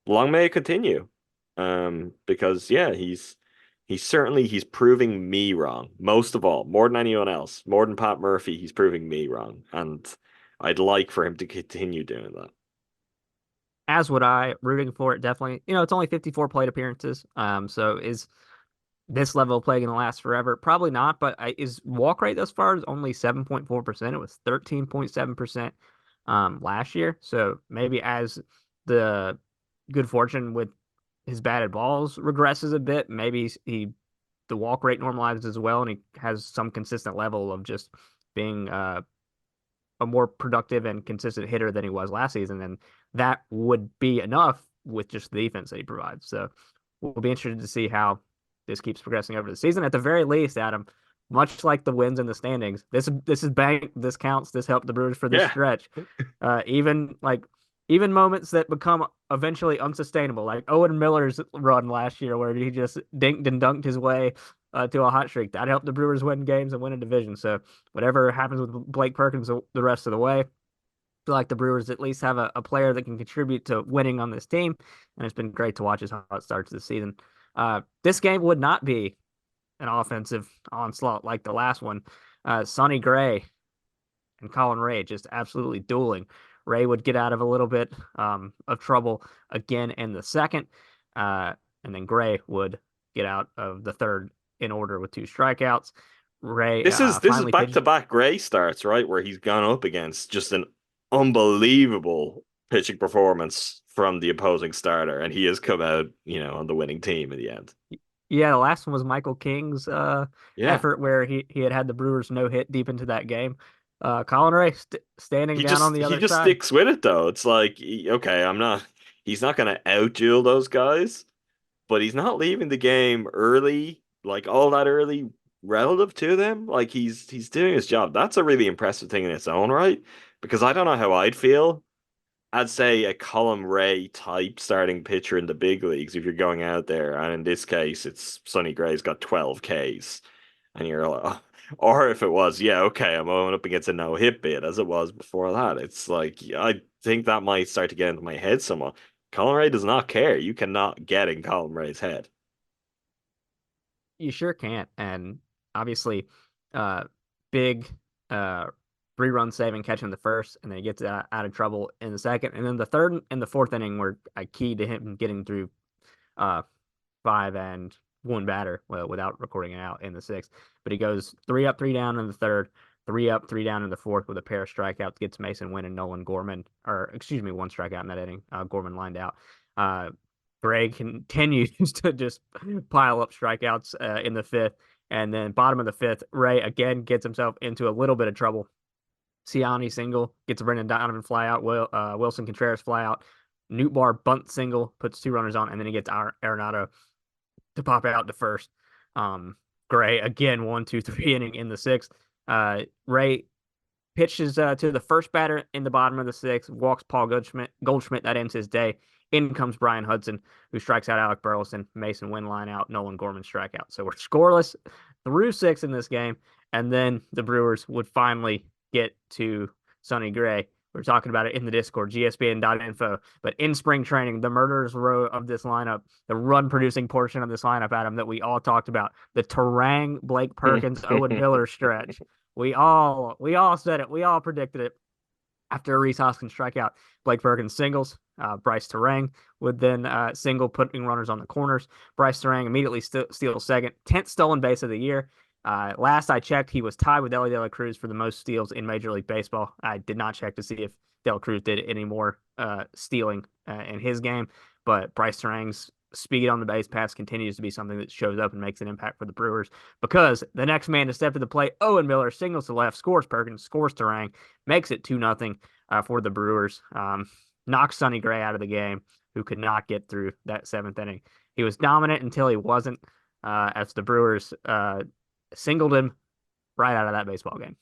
long may it continue. Because yeah, he's proving me wrong. Most of all, more than anyone else, more than Pat Murphy, he's proving me wrong, and I'd like for him to continue doing that. As would I, rooting for it definitely. It's only 54 plate appearances. So is this level of play going to last forever? Probably not, but his walk rate thus far is only 7.4%. It was 13.7% last year. So maybe as the good fortune with his batted balls regresses a bit, maybe the walk rate normalizes as well, and he has some consistent level of just being a more productive and consistent hitter than he was last season, and that would be enough with just the defense that he provides. So we'll be interested to see how this keeps progressing over the season. At the very least, Adam, much like the wins in the standings, this is bank, this counts, this helped the Brewers for this stretch. Even moments that become eventually unsustainable, like Owen Miller's run last year, where he just dinked and dunked his way to a hot streak. That helped the Brewers win games and win a division. So whatever happens with Blake Perkins the rest of the way, I feel like the Brewers at least have a player that can contribute to winning on this team, and it's been great to watch how it starts this season. This game would not be an offensive onslaught like the last one. Sonny Gray and Colin Ray just absolutely dueling. Ray would get out of a little bit of trouble again in the second, and then Gray would get out of the third in order with 2 strikeouts. Ray This is finally back-to-back Gray starts, right? Where he's gone up against just an unbelievable pitching performance from the opposing starter, and he has come out, on the winning team in the end. Yeah, the last one was Michael King's effort where he had the Brewers no hit deep into that game. Colin Ray standing down on the other side. He just sticks with it, though. It's like, okay, he's not going to out-duel those guys, but he's not leaving the game early, like all that early, relative to them. Like he's doing his job. That's a really impressive thing in its own right. Because I don't know how I'd feel. I'd say a Colin Ray type starting pitcher in the big leagues if you're going out there, and in this case, it's Sonny Gray's got 12 Ks, and you're like, oh. Or if it was, yeah, okay, I'm going up against a no hit bid as it was before that. It's like I think that might start to get into my head somewhat. Colin Ray does not care. You cannot get in Colin Ray's head. You sure can't. And obviously, big 3-run saving catch in the first, and then he gets out of trouble in the second. And then the third and the fourth inning were a key to him getting through 5 and 1 batter without recording it out in the sixth. But he goes 3 up, 3 down in the third, 3 up, 3 down in the fourth with a pair of strikeouts, gets Mason Wynn and Nolan Gorman, or excuse me, 1 strikeout in that inning. Gorman lined out. Gray continues to just pile up strikeouts in the fifth. And then bottom of the fifth, Ray again gets himself into a little bit of trouble. Ciani single, gets a Brendan Donovan fly out, Wilson Contreras fly out, Nootbaar bunt single, puts 2 runners on, and then he gets Arenado to pop out to first. Gray again, 1, 2, 3 inning in the sixth. Ray pitches to the first batter in the bottom of the sixth, walks Paul Goldschmidt. That ends his day. In comes Brian Hudson, who strikes out Alec Burleson. Mason Wynn line out, Nolan Gorman strikeout. So we're scoreless through 6 in this game, and then the Brewers would finally get to Sonny Gray. We're talking about it in the Discord, gspn.info. But in spring training, the murderer's row of this lineup, the run-producing portion of this lineup, Adam, that we all talked about, the Terang, Blake Perkins, Owen Miller stretch. We all said it. We all predicted it. After a Rhys Hoskins strikeout, Blake Perkins singles. Bryce Terang would then single, putting runners on the corners. Bryce Terang immediately steals second. 10th stolen base of the year. Last I checked, he was tied with Elly De La Cruz for the most steals in Major League Baseball. I did not check to see if De La Cruz did any more stealing in his game, but Bryce Terang's speed on the base paths continues to be something that shows up and makes an impact for the Brewers, because the next man to step to the plate, Owen Miller, singles to left, scores Perkins, scores Terang, makes it 2-0 for the Brewers. Knocks Sonny Gray out of the game, who could not get through that 7th inning. He was dominant until he wasn't, as the Brewers singled him right out of that baseball game.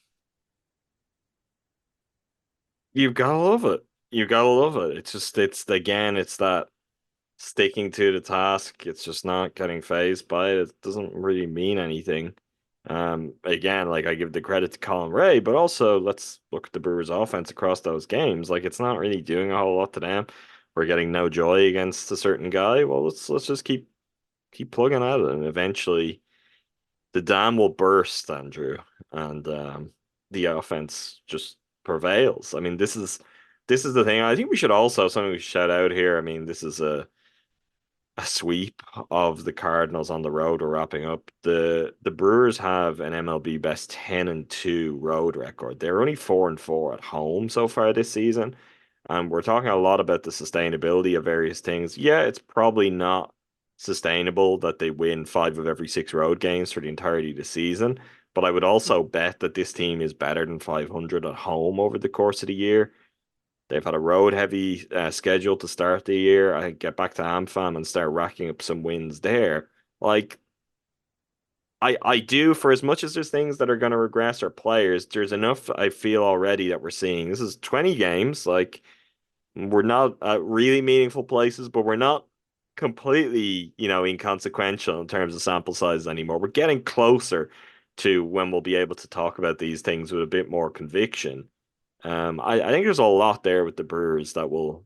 You've got to love it. You've got to love it. It's that sticking to the task. It's just not getting phased by it. It doesn't really mean anything. Again, like, I give the credit to Colin Ray, but also let's look at the Brewers offense across those games. Like, it's not really doing a whole lot to them. We're getting no joy against a certain guy. Well, let's just keep plugging at it, and eventually the dam will burst, Andrew, and the offense just prevails. I mean, this is the thing. I think we should also, something we should shout out here. I mean, this is a sweep of the Cardinals on the road. We're wrapping up. The Brewers have an MLB best 10-2 road record. They're only 4-4 at home so far this season. And we're talking a lot about the sustainability of various things. Yeah, it's probably not sustainable that they win 5 of every 6 road games for the entirety of the season. But I would also bet that this team is better than 500 at home over the course of the year. They've had a road-heavy schedule to start the year. I get back to AmFam and start racking up some wins there. Like, I do, for as much as there's things that are going to regress our players, there's enough I feel already that we're seeing. This is 20 games. Like, we're not at really meaningful places, but we're not completely, inconsequential in terms of sample size anymore. We're getting closer to when we'll be able to talk about these things with a bit more conviction. I think there's a lot there with the Brewers that will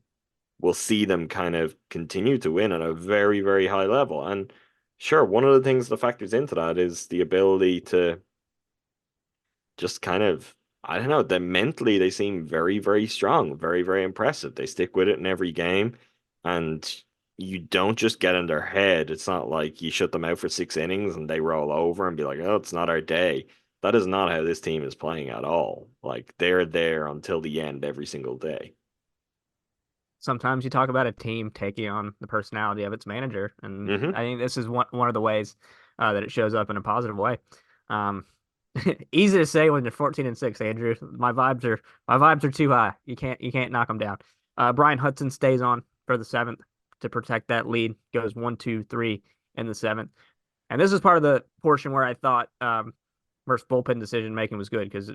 see them kind of continue to win at a very, very high level. And sure, one of the things that factors into that is the ability to just kind of, I don't know, that mentally they seem very, very strong, very, very impressive. They stick with it in every game, and you don't just get in their head. It's not like you shut them out for 6 innings and they roll over and be like, oh, it's not our day. That is not how this team is playing at all. Like, they're there until the end every single day. Sometimes you talk about a team taking on the personality of its manager, and I think this is one of the ways that it shows up in a positive way. Easy to say when you're 14-6, Andrew. My vibes are too high. You can't knock them down. Brian Hudson stays on for the 7th to protect that lead. Goes 1, 2, 3 in the 7th. And this is part of the portion where I thought Murph's bullpen decision making was good because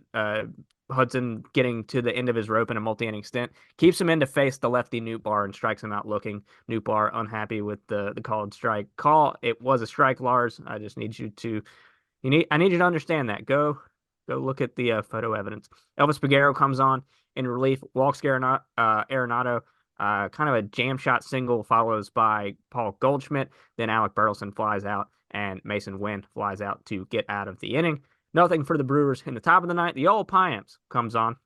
Hudson getting to the end of his rope in a multi-inning stint keeps him in to face the lefty Nootbaar and strikes him out looking. Nootbaar unhappy with the called strike call. It was a strike, Lars. I just need you to I need you to understand that. Go look at the photo evidence. Elvis Peguero comes on in relief, walks Arenado. Kind of a jam shot single follows by Paul Goldschmidt. Then Alec Burleson flies out and Mason Wynn flies out to get out of the inning. Nothing for the Brewers in the top of the ninth. The old Piamps comes on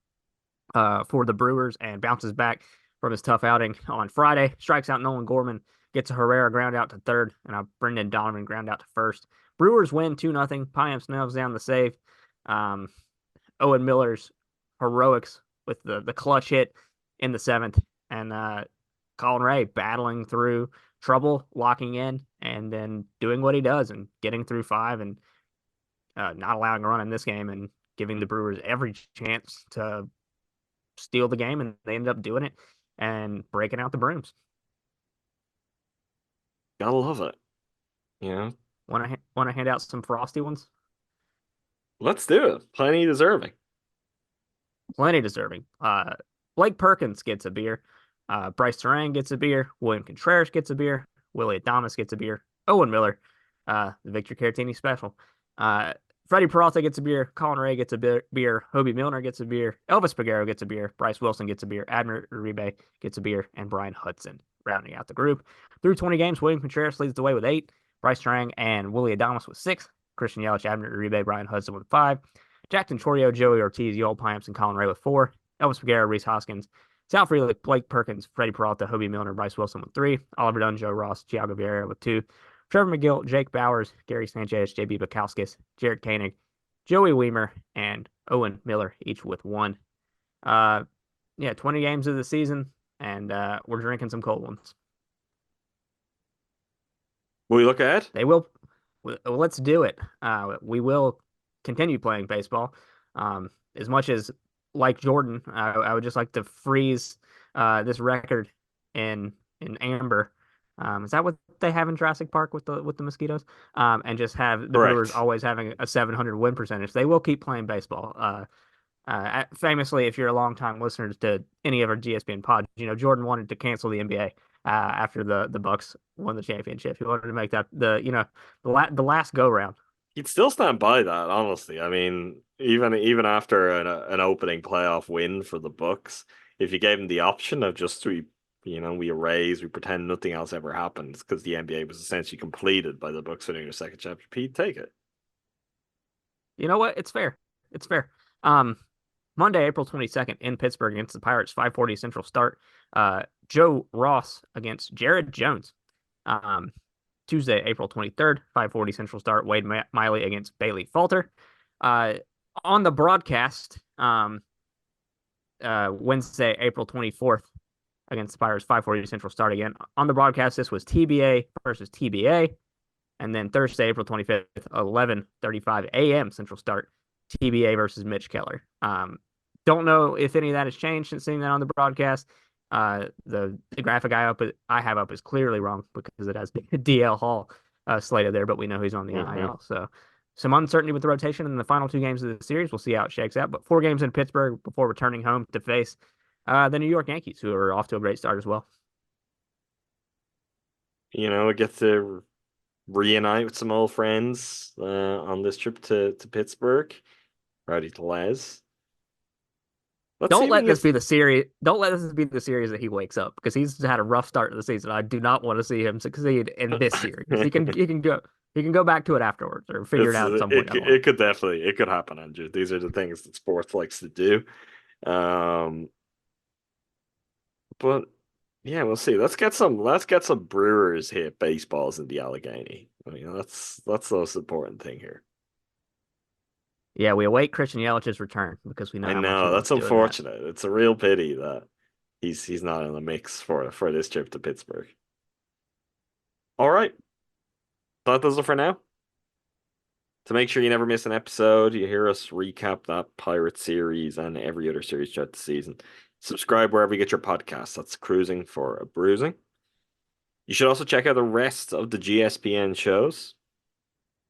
for the Brewers and bounces back from his tough outing on Friday. Strikes out Nolan Gorman, gets a Herrera ground out to third, and a Brendan Donovan ground out to first. Brewers win 2-0. Piamps nails down the save. Owen Miller's heroics with the clutch hit in the seventh, and Colin Ray battling through trouble, locking in, and then doing what he does and getting through five and not allowing a run in this game and giving the Brewers every chance to steal the game, and they ended up doing it and breaking out the brooms. Gotta love it. Yeah. Want to hand out some frosty ones? Let's do it. Plenty deserving. Blake Perkins gets a beer. Bryce Terang gets a beer. William Contreras gets a beer. Willie Adames gets a beer. Owen Miller, the Victor Caratini special. Freddie Peralta gets a beer. Colin Ray gets a beer. Hobie Milner gets a beer. Elvis Peguero gets a beer. Bryce Wilson gets a beer. Admiral Uribe gets a beer. And Brian Hudson rounding out the group. Through 20 games, William Contreras leads the way with 8. Bryce Terang and Willie Adames with 6. Christian Yelich, Admiral Uribe, Brian Hudson with 5. Jackson Chorio, Joey Ortiz, Yoel Pimps, and Colin Ray with 4. Elvis Peguero, Reese Hoskins, Sal Frelick, Blake Perkins, Freddie Peralta, Hobie Milner, Bryce Wilson with 3. Oliver Dunn, Joe Ross, Thiago Vieira with 2. Trevor McGill, Jake Bowers, Gary Sanchez, JB Bukowskis, Jared Koenig, Joey Weimer, and Owen Miller, each with 1. 20 games of the season, and we're drinking some cold ones. Will we look ahead? They will. Let's do it. We will continue playing baseball. As much as, like Jordan, I would just like to freeze this record in amber. Is that what they have in Jurassic Park with the mosquitoes? And just have the Brewers always having a 700 win percentage. They will keep playing baseball. Famously, if you're a longtime listener to any of our GSPN pods, Jordan wanted to cancel the NBA after the Bucks won the championship. He wanted to make that the last go round. He'd still stand by that, honestly. I mean, even after an opening playoff win for the Bucks, if you gave him the option of just we erase, we pretend nothing else ever happened because the NBA was essentially completed by the Bucks winning their second championship, he'd take it. You know what? It's fair. Monday, April 22nd in Pittsburgh against the Pirates, 5:40 Central start. Joe Ross against Jared Jones. Tuesday, April 23rd, 5:40 Central start. Wade Miley against Bailey Falter. On the broadcast, Wednesday, April 24th against the Pirates, 5:40 Central start again. On the broadcast, this was TBA versus TBA. And then Thursday, April 25th, 11:35 a.m. Central start, TBA versus Mitch Keller. Don't know if any of that has changed since seeing that on the broadcast. The graphic I have up is clearly wrong because it has DL Hall slated there, but we know he's on the IL. So some uncertainty with the rotation in the final 2 games of the series. We'll see how it shakes out. But 4 games in Pittsburgh before returning home to face the New York Yankees, who are off to a great start as well. We get to reunite with some old friends on this trip to Pittsburgh. Rowdy Tellez. Don't let this be the series that he wakes up, because he's had a rough start to the season. I do not want to see him succeed in this series. He can go back to it afterwards or figure it out at some point. It could happen, Andrew. These are the things that sports likes to do. But yeah, we'll see. Let's get some Brewers hit baseballs in the Allegheny. I mean, that's the most important thing here. Yeah, we await Christian Yelich's return because we know. I know that's unfortunate. It's a real pity that he's not in the mix for this trip to Pittsburgh. All right, that does it for now. To make sure you never miss an episode, you hear us recap that Pirate series and every other series throughout the season. Subscribe wherever you get your podcasts. That's Cruising for a Brewsing. You should also check out the rest of the GSPN shows.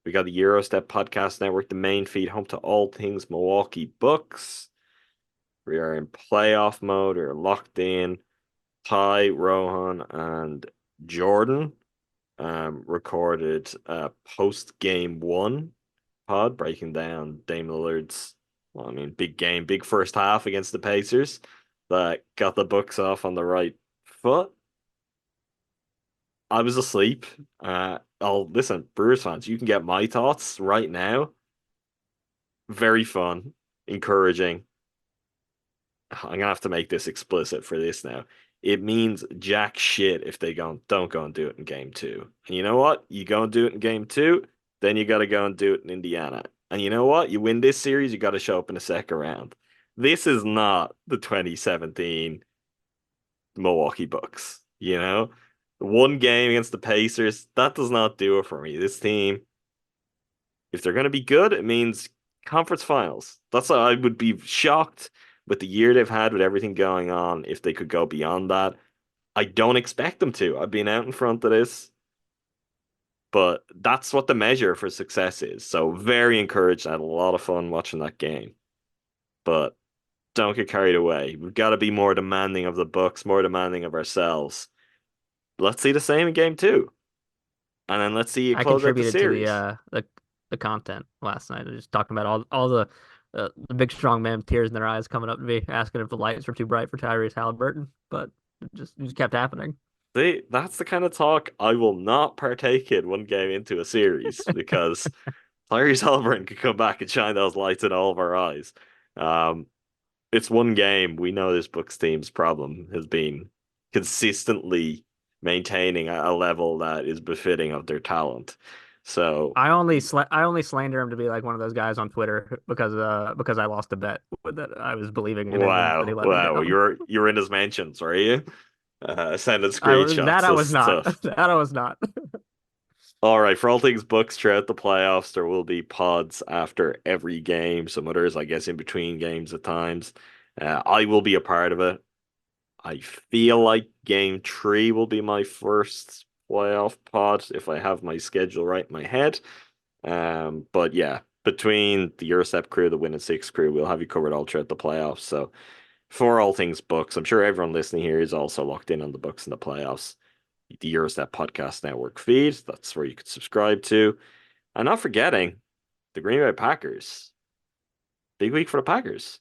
We got the Eurostep Podcast Network, the main feed, home to all things Milwaukee Bucks. We are in playoff mode. We're locked in. Ty, Rohan, and Jordan recorded a post-game 1 pod breaking down Dame Lillard's, big game, big first half against the Pacers that got the Bucks off on the right foot. I was asleep. Listen, Brewers fans, you can get my thoughts right now. Very fun, encouraging. I'm gonna have to make this explicit for this now. It means jack shit if they don't go and do it in game 2. And you know what? You go and do it in game 2, then you got to go and do it in Indiana. And you know what? You win this series, you got to show up in the second round. This is not the 2017 Milwaukee Bucks. One game against the Pacers, that does not do it for me. This team, if they're going to be good, it means conference finals. That's why I would be shocked with the year they've had with everything going on if they could go beyond that. I don't expect them to. I've been out in front of this. But that's what the measure for success is. So very encouraged. I had a lot of fun watching that game. But don't get carried away. We've got to be more demanding of the Bucks, more demanding of ourselves. Let's see the same in game 2. And then let's see you close out the series. To the content last night. I was just talking about all the big strong men with tears in their eyes coming up to me, asking if the lights were too bright for Tyrese Halliburton, but it just kept happening. That's the kind of talk I will not partake in one game into a series because Tyrese Halliburton could come back and shine those lights in all of our eyes. It's one game. We know this Bucks team's problem has been consistently maintaining a level that is befitting of their talent. So I only slander him to be like one of those guys on Twitter because I lost a bet that I was believing in. Wow! You're in his mentions, are you? Sending screenshots. That I was not. All right, for all things Bucks throughout the playoffs, there will be pods after every game. Some others, I guess, in between games at times. I will be a part of it. I feel like game 3 will be my first playoff pod if I have my schedule right in my head. But yeah, between the Eurostep crew, the Win and Six crew, we'll have you covered all throughout the playoffs. So for all things Bucks, I'm sure everyone listening here is also locked in on the Bucks in the playoffs. The Eurostep Podcast Network feed, that's where you can subscribe to. And not forgetting the Green Bay Packers. Big week for the Packers.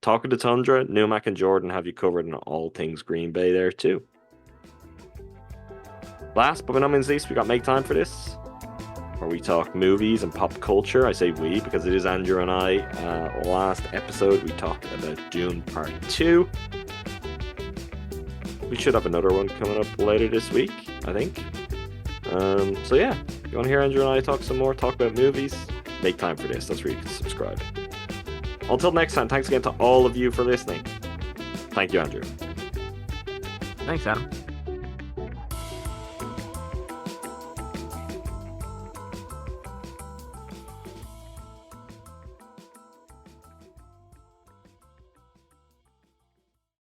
Talking to Tundra, Numac and Jordan have you covered in all things Green Bay there too. Last but by no means least, we got Make Time for This, where we talk movies and pop culture. I say we because it is Andrew and I. Last episode, we talked about Dune Part 2. We should have another one coming up later this week, I think. So yeah, if you want to hear Andrew and I talk some more, talk about movies, Make Time for This. That's where you can subscribe. Until next time, thanks again to all of you for listening. Thank you, Andrew. Thanks, Adam.